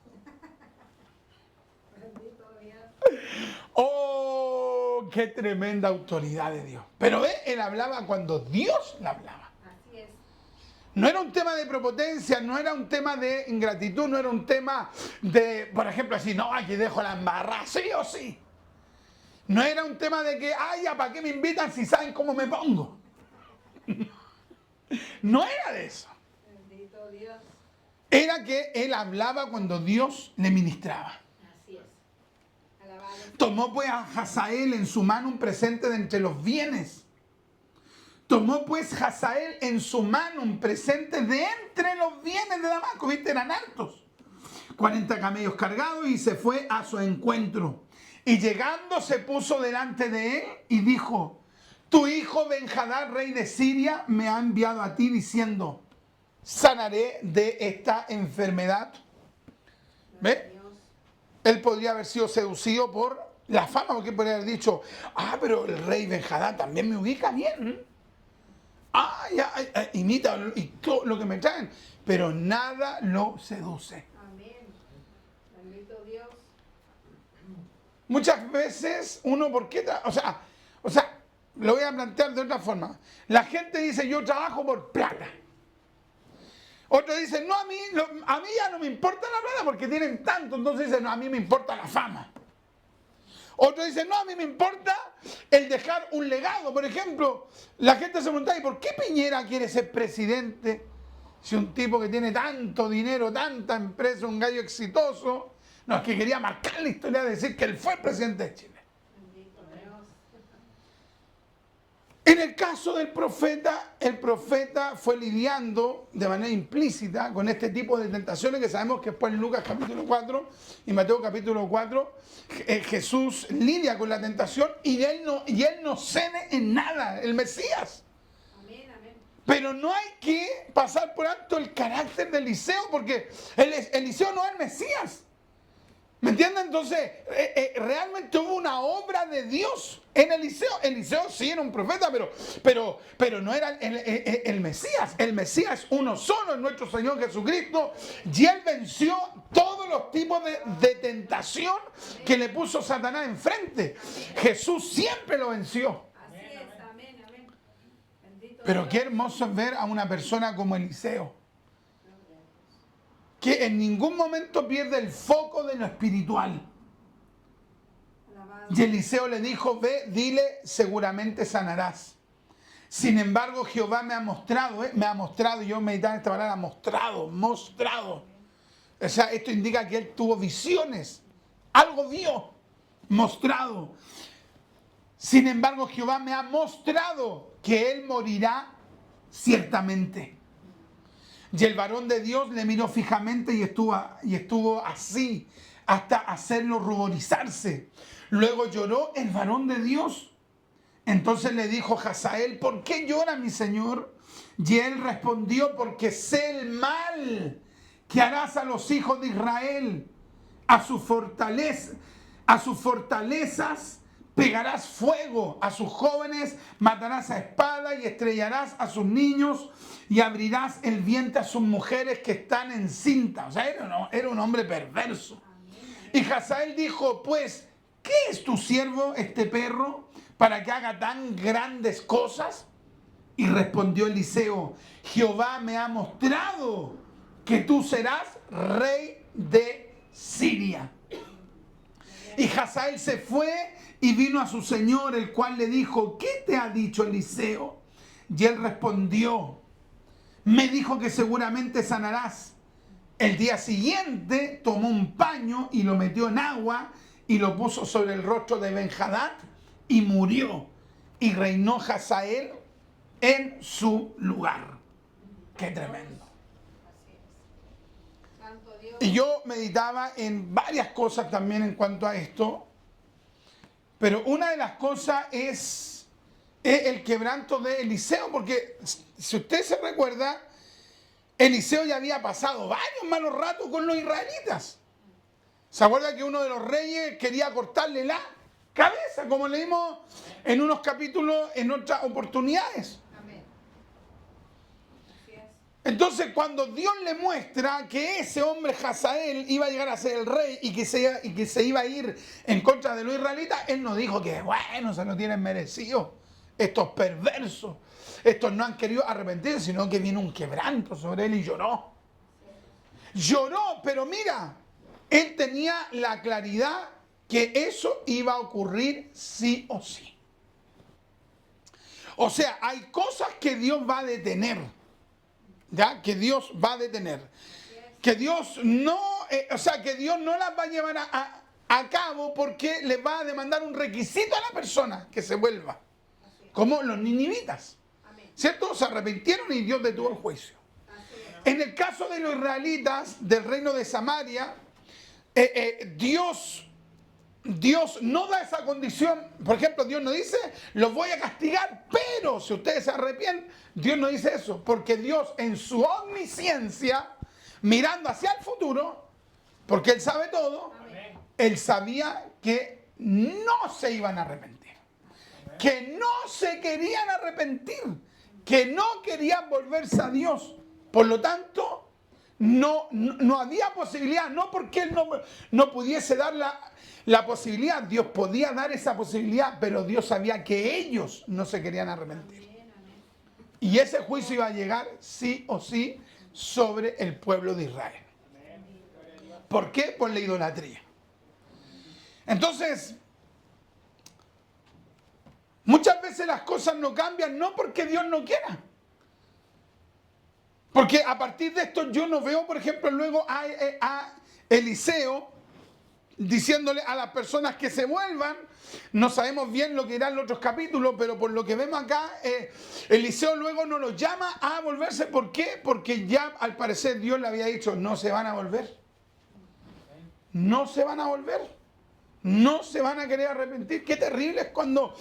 Bendito Dios. ¡Oh, qué tremenda autoridad de Dios! Pero él hablaba cuando Dios le hablaba. Así es. No era un tema de prepotencia, no era un tema de ingratitud, no era un tema de, por ejemplo, así, no, aquí dejo la embarrada, sí o sí. No era un tema de que, ya, ¿para qué me invitan si saben cómo me pongo? No era de eso. Bendito Dios. Era que él hablaba cuando Dios le ministraba. Así es. Alabado. Tomó pues a Hazael en su mano un presente de entre los bienes. Tomó pues Hazael en su mano un presente de entre los bienes de Damasco. ¿Viste? Eran hartos. 40 camellos cargados y se fue a su encuentro. Y llegando se puso delante de él y dijo: tu hijo Ben-Hadad, rey de Siria, me ha enviado a ti diciendo: sanaré de esta enfermedad. ¿Ve? Él podría haber sido seducido por la fama, porque podría haber dicho: ah, pero el rey Ben-Hadad también me ubica bien. Ah, ya, imita y todo lo que me traen. Pero nada lo seduce. Amén. Bendito Dios. Muchas veces uno, ¿por qué? O sea, lo voy a plantear de otra forma. La gente dice: yo trabajo por plata. Otros dicen: no, a mí ya no me importa la plata porque tienen tanto. Entonces dicen: no, a mí me importa la fama. Otros dicen: no, a mí me importa el dejar un legado. Por ejemplo, la gente se pregunta: ¿y por qué Piñera quiere ser presidente? Si un tipo que tiene tanto dinero, tanta empresa, un gallo exitoso. No, es que quería marcar la historia de decir que él fue el presidente de Chile. Bendito Dios. En el caso del profeta, el profeta fue lidiando de manera implícita con este tipo de tentaciones que sabemos que después en Lucas capítulo 4 y Mateo capítulo 4 Jesús lidia con la tentación y él no cede en nada, el Mesías. Amén, amén. Pero no hay que pasar por alto el carácter de Eliseo, porque Eliseo no es el Mesías. ¿Me entienden? Entonces, realmente hubo una obra de Dios en Eliseo. Eliseo sí era un profeta, pero no era el Mesías. El Mesías es uno solo, es nuestro Señor Jesucristo. Y Él venció todos los tipos de tentación que le puso Satanás enfrente. Jesús siempre lo venció. Así es, amén, amén. Bendito Pero Dios. qué hermoso es ver a una persona como Eliseo, que en ningún momento pierde el foco de lo espiritual. Alabado. Y Eliseo le dijo: ve, dile, seguramente sanarás. Sin embargo, Jehová me ha mostrado, yo meditaba en esta palabra, mostrado. O sea, esto indica que él tuvo visiones, algo vio, mostrado. Sin embargo, Jehová me ha mostrado que él morirá ciertamente. Y el varón de Dios le miró fijamente y estuvo así hasta hacerlo ruborizarse. Luego lloró el varón de Dios. Entonces le dijo Hazael: ¿por qué llora mi señor? Y él respondió: porque sé el mal que harás a los hijos de Israel. A sus fortalezas pegarás fuego, a sus jóvenes matarás a espada y estrellarás a sus niños y abrirás el vientre a sus mujeres que están encintas. O sea, era un hombre perverso. Y Hazael dijo: pues, ¿qué es tu siervo este perro para que haga tan grandes cosas? Y respondió Eliseo: Jehová me ha mostrado que tú serás rey de Siria. Y Hazael se fue y vino a su señor, el cual le dijo: ¿qué te ha dicho Eliseo? Y él respondió: me dijo que seguramente sanarás. El día siguiente tomó un paño y lo metió en agua y lo puso sobre el rostro de Ben-Hadad y murió. Y reinó Hazael en su lugar. ¡Qué tremendo! Así es. Santo Dios. Y yo meditaba en varias cosas también en cuanto a esto, pero una de las cosas es el quebranto de Eliseo, porque si usted se recuerda, Eliseo ya había pasado varios malos ratos con los israelitas. ¿Se acuerda que uno de los reyes quería cortarle la cabeza, como leímos en unos capítulos en otras oportunidades? Amén. Así es. Entonces, cuando Dios le muestra que ese hombre Hazael iba a llegar a ser el rey y que se iba a ir en contra de los israelitas, él no dijo que, bueno, se lo tienen merecido, estos perversos, estos no han querido arrepentirse, sino que vino un quebranto sobre él y lloró. Lloró, pero mira, él tenía la claridad que eso iba a ocurrir sí o sí. O sea, hay cosas que Dios va a detener. ¿Ya? Que Dios va a detener. Que Dios no, que Dios no las va a llevar a cabo porque le va a demandar un requisito a la persona que se vuelva. Como los ninivitas. Amén. ¿Cierto? Se arrepintieron y Dios detuvo el juicio. Así es. En el caso de los israelitas del reino de Samaria, Dios Dios no da esa condición. Por ejemplo, Dios no dice, los voy a castigar, pero si ustedes se arrepienten, Dios no dice eso, porque Dios en su omnisciencia, mirando hacia el futuro, porque Él sabe todo, Él sabía que no se iban a arrepentir, que no se querían arrepentir, que no querían volverse a Dios. Por lo tanto, no había posibilidad, no porque Él no pudiese dar la posibilidad, Dios podía dar esa posibilidad, pero Dios sabía que ellos no se querían arrepentir. Y ese juicio iba a llegar sí o sí sobre el pueblo de Israel. ¿Por qué? Por la idolatría. Entonces, muchas veces las cosas no cambian, no porque Dios no quiera. Porque a partir de esto yo no veo, por ejemplo, luego a Eliseo diciéndole a las personas que se vuelvan. No sabemos bien lo que irá en los otros capítulos, pero por lo que vemos acá, Eliseo luego no los llama a volverse. ¿Por qué? Porque ya al parecer Dios le había dicho, no se van a volver. No se van a volver. No se van a querer arrepentir. Qué terrible es cuando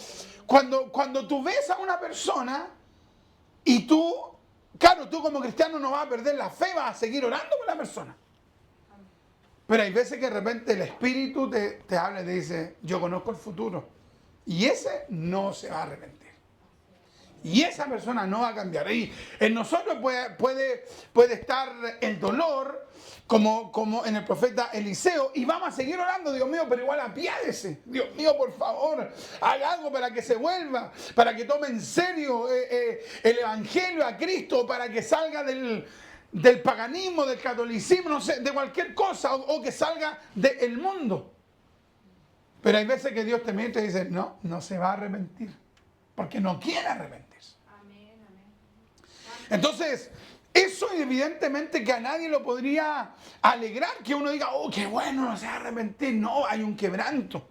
tú ves a una persona y tú, claro, tú como cristiano no vas a perder la fe, vas a seguir orando por la persona. Pero hay veces que de repente el Espíritu te habla y te dice, yo conozco el futuro. Y ese no se va a arrepentir. Y esa persona no va a cambiar. Y en nosotros puede estar el dolor, como en el profeta Eliseo, y vamos a seguir orando, Dios mío, pero igual apiádese. Dios mío, por favor, haga algo para que se vuelva, para que tome en serio el Evangelio a Cristo, para que salga del paganismo, del catolicismo, no sé, de cualquier cosa, o que salga del mundo. Pero hay veces que Dios te mete y dice, no se va a arrepentir, porque no quiere arrepentirse. Entonces, eso evidentemente que a nadie lo podría alegrar, que uno diga, oh, qué bueno, no se va a arrepentir. No, hay un quebranto.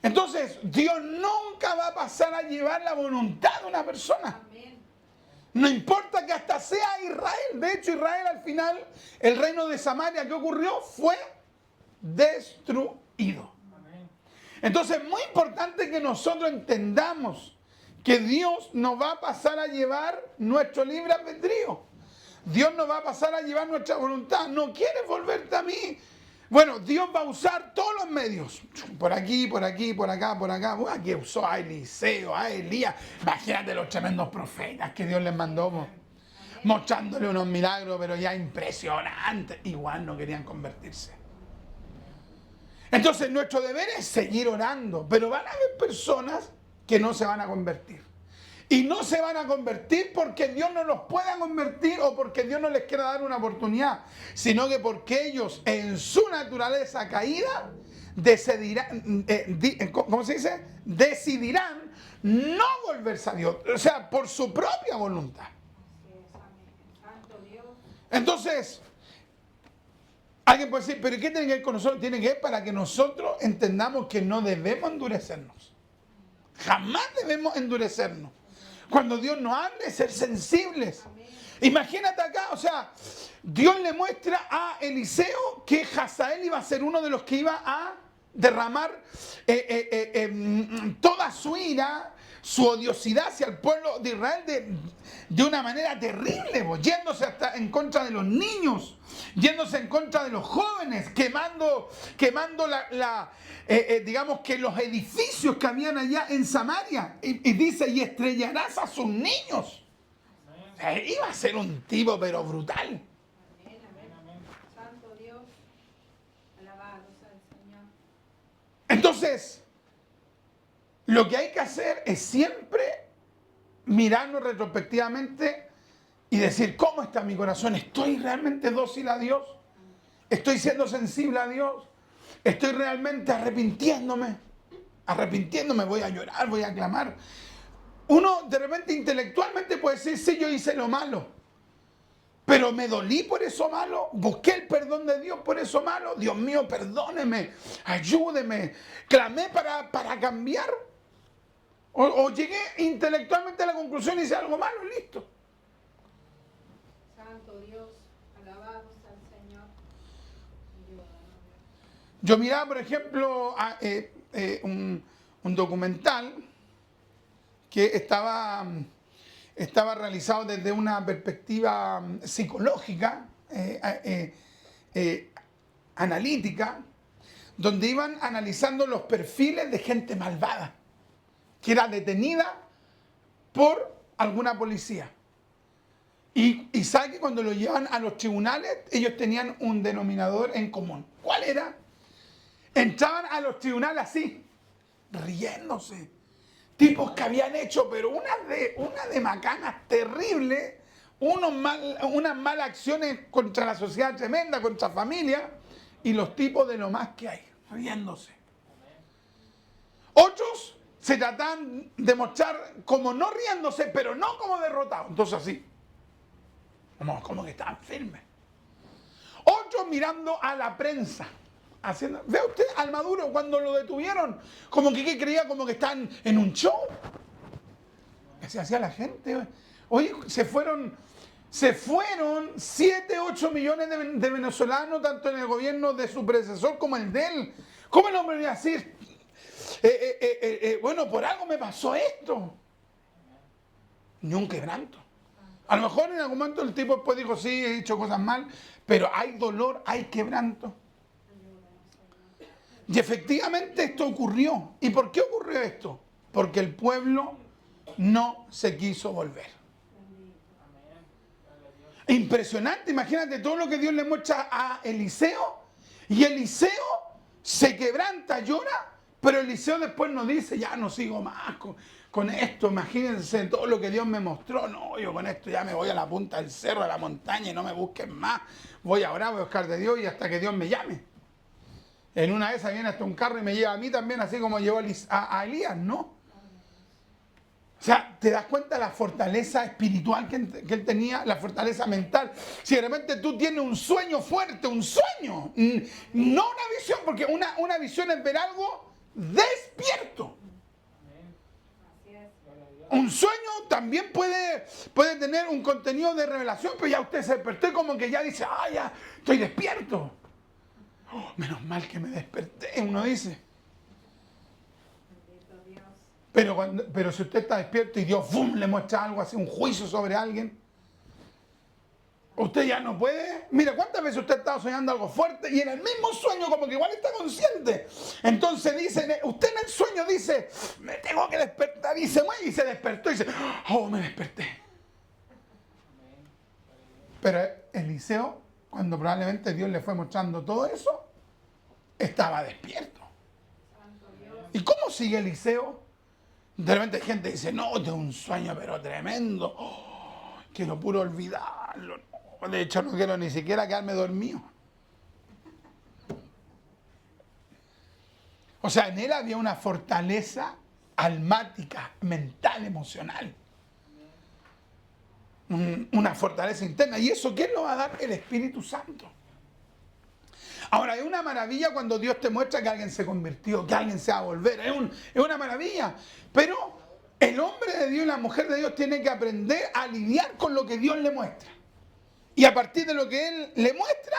Entonces, Dios nunca va a pasar a llevar la voluntad de una persona. No importa que hasta sea Israel. De hecho, Israel al final, el reino de Samaria, ¿qué ocurrió? Fue destruido. Entonces, es muy importante que nosotros entendamos que Dios nos va a pasar a llevar nuestro libre albedrío. Dios nos va a pasar a llevar nuestra voluntad. ¿No quieres volverte a mí? Bueno, Dios va a usar todos los medios. Por aquí, por aquí, por acá, por acá. Aquí usó a Eliseo, a Elías. Imagínate los tremendos profetas que Dios les mandó, mostrándole unos milagros, pero ya impresionantes. Igual no querían convertirse. Entonces nuestro deber es seguir orando. Pero van a haber personas que no se van a convertir. Y no se van a convertir porque Dios no los pueda convertir o porque Dios no les quiera dar una oportunidad, sino que porque ellos en su naturaleza caída decidirán, ¿cómo se dice? Decidirán no volverse a Dios, o sea, por su propia voluntad. Entonces, alguien puede decir, ¿pero qué tiene que ver con nosotros? Tiene que ver para que nosotros entendamos que no debemos endurecernos. Jamás debemos endurecernos. Cuando Dios nos hable, ser sensibles. Imagínate acá, o sea, Dios le muestra a Eliseo que Hazael iba a ser uno de los que iba a derramar toda su ira, su odiosidad hacia el pueblo de Israel de una manera terrible, yéndose hasta en contra de los niños, yéndose en contra de los jóvenes, quemando digamos que los edificios que habían allá en Samaria, y dice, y estrellarás a sus niños. Iba a ser un tipo pero brutal. Amén, amén. Santo Dios, alabado sea el Señor. Entonces, lo que hay que hacer es siempre mirarnos retrospectivamente y decir, ¿cómo está mi corazón? ¿Estoy realmente dócil a Dios? ¿Estoy siendo sensible a Dios? ¿Estoy realmente arrepintiéndome? Arrepintiéndome, voy a llorar, voy a clamar. Uno de repente intelectualmente puede decir, sí, yo hice lo malo, pero me dolí por eso malo, busqué el perdón de Dios por eso malo. Dios mío, perdóneme, ayúdeme, clamé para cambiar. O llegué intelectualmente a la conclusión y hice algo malo y listo. Santo Dios, alabado sea el Señor. Yo miraba, por ejemplo, un documental que estaba realizado desde una perspectiva psicológica, analítica, donde iban analizando los perfiles de gente malvada, que era detenida por alguna policía. Y sabe que cuando lo llevan a los tribunales, ellos tenían un denominador en común. ¿Cuál era? Entraban a los tribunales así, riéndose. Tipos que habían hecho, pero una de macanas terribles, unas malas acciones contra la sociedad tremenda, contra familia, y los tipos de lo más que hay, riéndose. Otros se tratan de mostrar como no riéndose, pero no como derrotados. Entonces así, como que estaban firmes. Otros mirando a la prensa. ¿Ve usted al Maduro cuando lo detuvieron? Como que creía como que están en un show. Que se hacía la gente. Oye, se fueron 7, 8 millones de venezolanos, tanto en el gobierno de su predecesor como el de él. ¿Cómo el hombre iba a decir? Bueno, por algo me pasó esto. Ni un quebranto. A lo mejor en algún momento el tipo después dijo, sí, he hecho cosas mal, pero hay dolor, hay quebranto. Y efectivamente esto ocurrió. ¿Y por qué ocurrió esto? Porque el pueblo no se quiso volver. Impresionante, imagínate todo lo que Dios le muestra a Eliseo. Y Eliseo se quebranta, llora, pero Eliseo después nos dice, ya no sigo más con esto. Imagínense todo lo que Dios me mostró. No, yo con esto ya me voy a la punta del cerro, a la montaña y no me busquen más. Voy a orar, voy a buscar de Dios y hasta que Dios me llame. En una de esas viene hasta un carro y me lleva a mí también, así como llevó a Elías, ¿no? O sea, te das cuenta de la fortaleza espiritual que él tenía, la fortaleza mental. Si de repente tú tienes un sueño fuerte, un sueño, no una visión, porque una visión es ver algo despierto. Un sueño también puede tener un contenido de revelación, pero ya usted se despertó y como que ya dice, ya estoy despierto. Oh, menos mal que me desperté, uno dice. Pero si usted está despierto y Dios ¡fum!, le muestra algo así, un juicio sobre alguien, usted ya no puede. Mira, ¿cuántas veces usted ha estado soñando algo fuerte y en el mismo sueño como que igual está consciente? Entonces dice, usted en el sueño dice, me tengo que despertar, y se mueve y se despertó y dice, oh, me desperté. Pero Eliseo, cuando probablemente Dios le fue mostrando todo eso, estaba despierto. ¿Y cómo sigue Eliseo? De repente hay gente que dice, no, tengo un sueño pero tremendo, quiero puro olvidarlo. De hecho no quiero ni siquiera quedarme dormido. O sea, en él había una fortaleza almática, mental, emocional. Una fortaleza interna. ¿Y eso quién lo va a dar? El Espíritu Santo. Ahora, es una maravilla cuando Dios te muestra que alguien se convirtió, que alguien se va a volver. Es una maravilla. Pero el hombre de Dios y la mujer de Dios tienen que aprender a lidiar con lo que Dios le muestra. Y a partir de lo que Él le muestra,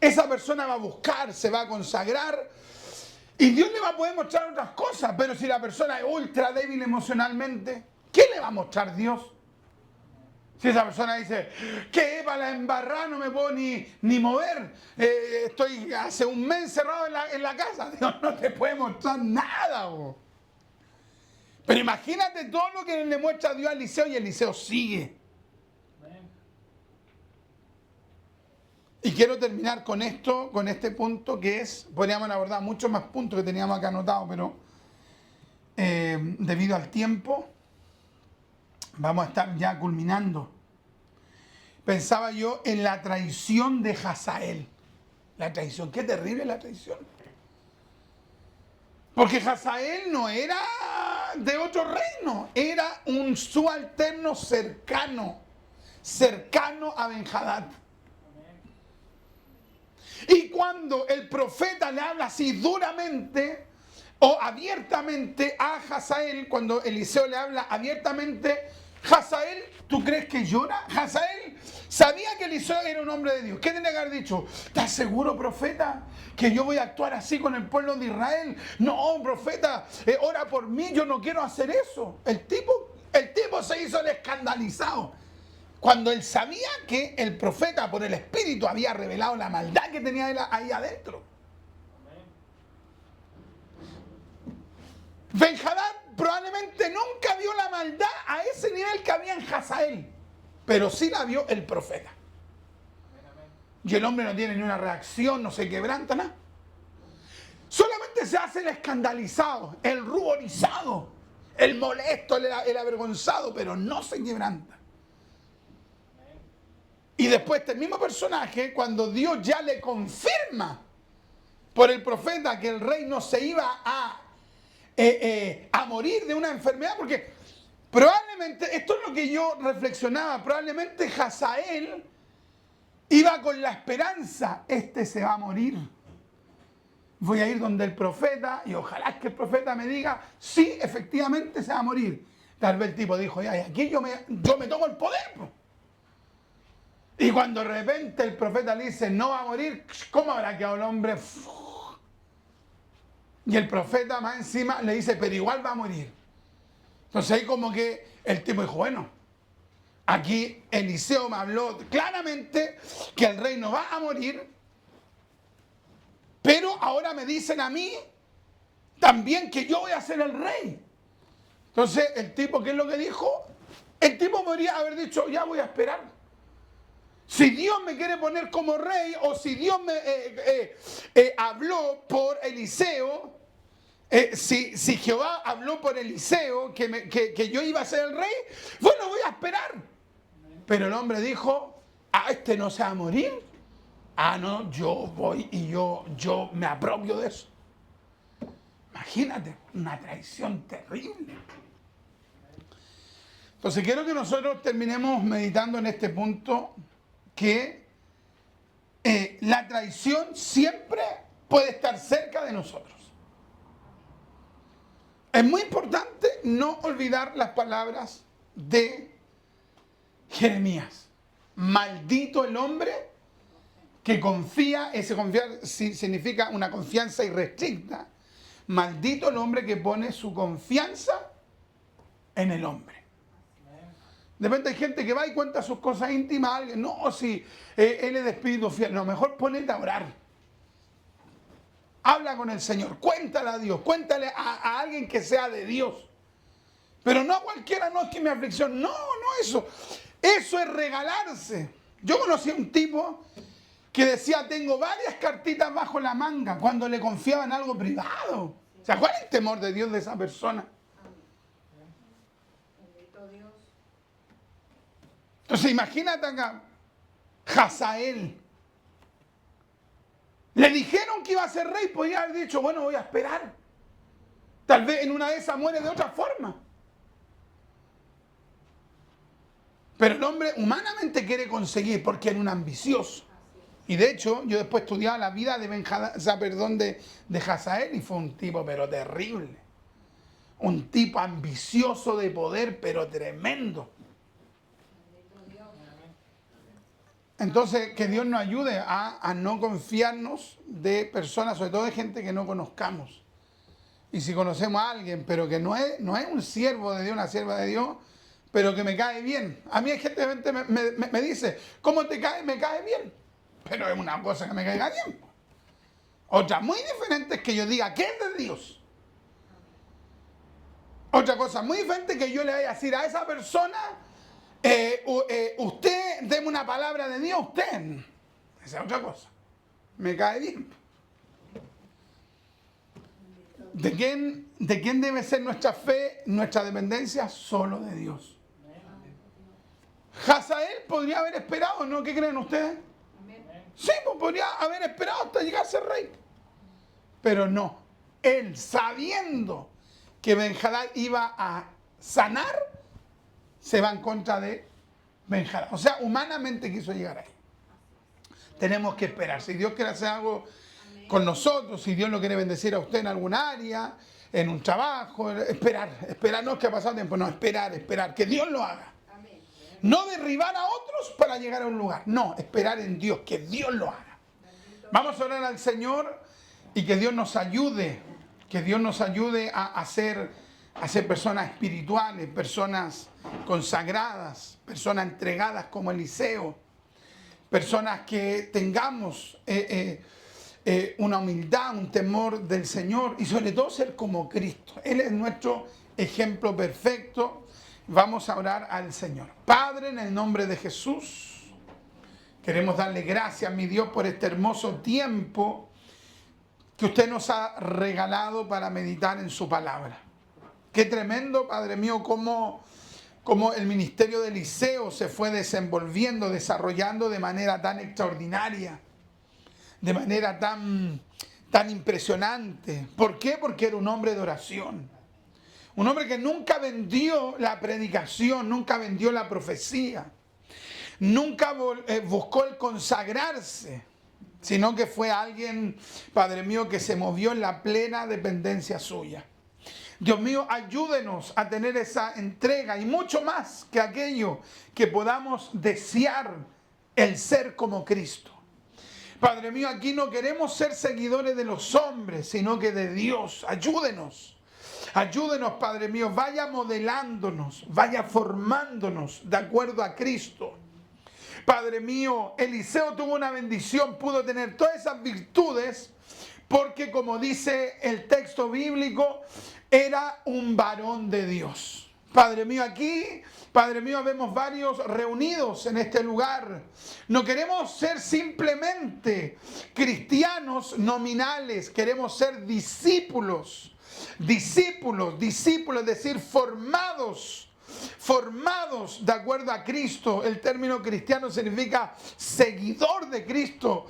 esa persona va a buscar, se va a consagrar. Y Dios le va a poder mostrar otras cosas. Pero si la persona es ultra débil emocionalmente, ¿qué le va a mostrar Dios? Si esa persona dice, que para la embarrada no me puedo ni mover, estoy hace un mes encerrado en la casa, Dios no te puede mostrar nada. Bo. Pero imagínate todo lo que le muestra a Dios a Eliseo y Eliseo sigue. Y quiero terminar con esto, con este punto que es, podríamos abordar muchos más puntos que teníamos acá anotados, pero debido al tiempo, vamos a estar ya culminando. Pensaba yo en la traición de Hazael. La traición, qué terrible la traición. Porque Hazael no era de otro reino, era un subalterno cercano a Ben-Hadad. Y cuando el profeta le habla así duramente o abiertamente a Hazael, cuando Eliseo le habla abiertamente, Hazael, ¿tú crees que llora? Hazael sabía que Eliseo era un hombre de Dios. ¿Qué tenía que haber dicho? ¿Estás seguro, profeta, que yo voy a actuar así con el pueblo de Israel? No, profeta, ora por mí, yo no quiero hacer eso. El tipo se hizo el escandalizado. Cuando él sabía que el profeta por el Espíritu había revelado la maldad que tenía él ahí adentro. Ben-Hadad probablemente nunca vio la maldad a ese nivel que había en Hazael, pero sí la vio el profeta. Y el hombre no tiene ni una reacción, no se quebranta, nada. Solamente se hace el escandalizado, el ruborizado, el molesto, el avergonzado, pero no se quebranta. Y después este mismo personaje, cuando Dios ya le confirma por el profeta que el rey no se iba a morir de una enfermedad, porque probablemente, esto es lo que yo reflexionaba, probablemente Hazael iba con la esperanza, este se va a morir. Voy a ir donde el profeta y ojalá que el profeta me diga, sí, efectivamente se va a morir. Tal vez el tipo dijo, ya, aquí yo me tomo el poder, pues. Y cuando de repente el profeta le dice, no va a morir, ¿cómo habrá quedado el hombre? Y el profeta más encima le dice, pero igual va a morir. Entonces ahí como que el tipo dijo, bueno, aquí Eliseo me habló claramente que el rey no va a morir, pero ahora me dicen a mí también que yo voy a ser el rey. Entonces el tipo, ¿qué es lo que dijo? El tipo podría haber dicho, ya voy a esperar. Si Dios me quiere poner como rey, o si Dios me habló por Eliseo, si Jehová habló por Eliseo que yo iba a ser el rey, bueno, voy a esperar. Pero el hombre dijo, este no se va a morir. No, yo voy y yo me apropio de eso. Imagínate, una traición terrible. Entonces quiero que nosotros terminemos meditando en este punto, que la traición siempre puede estar cerca de nosotros. Es muy importante no olvidar las palabras de Jeremías. Maldito el hombre que confía, ese confiar significa una confianza irrestricta. Maldito el hombre que pone su confianza en el hombre. De repente hay gente que va y cuenta sus cosas íntimas a alguien. No, si él es de espíritu fiel. No, mejor ponete a orar. Habla con el Señor, cuéntale a Dios, cuéntale a alguien que sea de Dios. Pero no a cualquiera, no es que mi aflicción. No eso. Eso es regalarse. Yo conocí a un tipo que decía, tengo varias cartitas bajo la manga, cuando le confiaba en algo privado. O sea, ¿cuál es el temor de Dios de esa persona? Entonces imagínate acá, Hazael. Le dijeron que iba a ser rey, podía haber dicho, bueno, voy a esperar. Tal vez en una de esas muere de otra forma. Pero el hombre humanamente quiere conseguir porque era un ambicioso. Y de hecho, yo después estudiaba la vida de Hazael y fue un tipo pero terrible. Un tipo ambicioso de poder, pero tremendo. Entonces, que Dios nos ayude a no confiarnos de personas, sobre todo de gente que no conozcamos. Y si conocemos a alguien, pero que no es un siervo de Dios, una sierva de Dios, pero que me cae bien. A mí hay gente que me dice, ¿cómo te cae? Me cae bien. Pero es una cosa que me caiga bien. Otra muy diferente es que yo diga que es de Dios. Otra cosa muy diferente es que yo le vaya a decir a esa persona, usted, deme una palabra de Dios, usted. Esa es otra cosa. Me cae bien. ¿De quién debe ser nuestra fe, nuestra dependencia? Solo de Dios. Hazael podría haber esperado, ¿no? ¿Qué creen ustedes? Sí, pues podría haber esperado hasta llegar a ser rey. Pero no. Él, sabiendo que Ben-Hadad iba a sanar, se va en contra de Ben-Hadad. O sea, humanamente quiso llegar ahí. Tenemos que esperar. Si Dios quiere hacer algo con nosotros, si Dios lo quiere bendecir a usted en algún área, en un trabajo, esperar. No es que ha pasado tiempo, no, esperar, que Dios lo haga. No derribar a otros para llegar a un lugar. No, esperar en Dios, que Dios lo haga. Vamos a orar al Señor y que Dios nos ayude. Que Dios nos ayude a ser personas espirituales, personas consagradas, personas entregadas como Eliseo. Personas que tengamos una humildad, un temor del Señor y sobre todo ser como Cristo. Él es nuestro ejemplo perfecto. Vamos a orar al Señor. Padre, en el nombre de Jesús, queremos darle gracias, mi Dios, por este hermoso tiempo que usted nos ha regalado para meditar en su palabra. Qué tremendo, Padre mío, cómo el ministerio de Eliseo se fue desenvolviendo, desarrollando de manera tan extraordinaria, de manera tan impresionante. ¿Por qué? Porque era un hombre de oración. Un hombre que nunca vendió la predicación, nunca vendió la profecía, nunca buscó el consagrarse, sino que fue alguien, Padre mío, que se movió en la plena dependencia suya. Dios mío, ayúdenos a tener esa entrega y mucho más que aquello que podamos desear el ser como Cristo. Padre mío, aquí no queremos ser seguidores de los hombres, sino que de Dios. Ayúdenos. Ayúdenos, Padre mío, vaya modelándonos, vaya formándonos de acuerdo a Cristo. Padre mío, Eliseo tuvo una bendición, pudo tener todas esas virtudes, porque como dice el texto bíblico, era un varón de Dios. Padre mío, aquí, Padre mío, vemos varios reunidos en este lugar. No queremos ser simplemente cristianos nominales, queremos ser discípulos. Discípulos, es decir, formados de acuerdo a Cristo. El término cristiano significa seguidor de Cristo,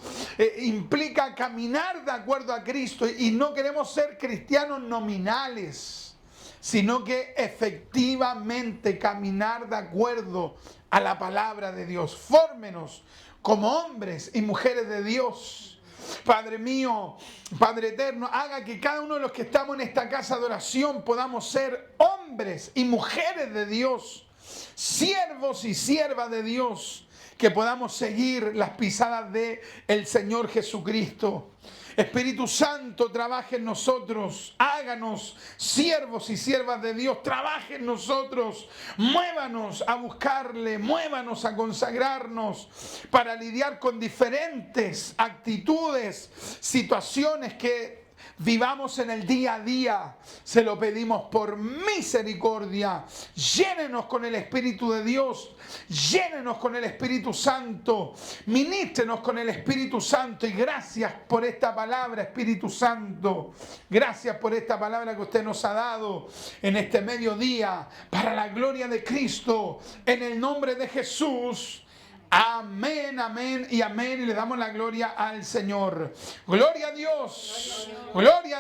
implica caminar de acuerdo a Cristo, y no queremos ser cristianos nominales, sino que efectivamente caminar de acuerdo a la palabra de Dios. Fórmenos como hombres y mujeres de Dios. Padre mío, Padre eterno, haga que cada uno de los que estamos en esta casa de oración podamos ser hombres y mujeres de Dios, siervos y siervas de Dios, que podamos seguir las pisadas de el Señor Jesucristo. Espíritu Santo, trabaje en nosotros, háganos siervos y siervas de Dios, trabaje en nosotros, muévanos a buscarle, muévanos a consagrarnos para lidiar con diferentes actitudes, situaciones que vivamos en el día a día. Se lo pedimos por misericordia. Llénenos con el Espíritu de Dios, llénenos con el Espíritu Santo, ministrenos con el Espíritu Santo. Y gracias por esta palabra, Espíritu Santo. Gracias por esta palabra que usted nos ha dado en este mediodía, para la gloria de Cristo, en el nombre de Jesús. Amén, amén y amén. Y le damos la gloria al Señor. Gloria a Dios. Gloria a Dios.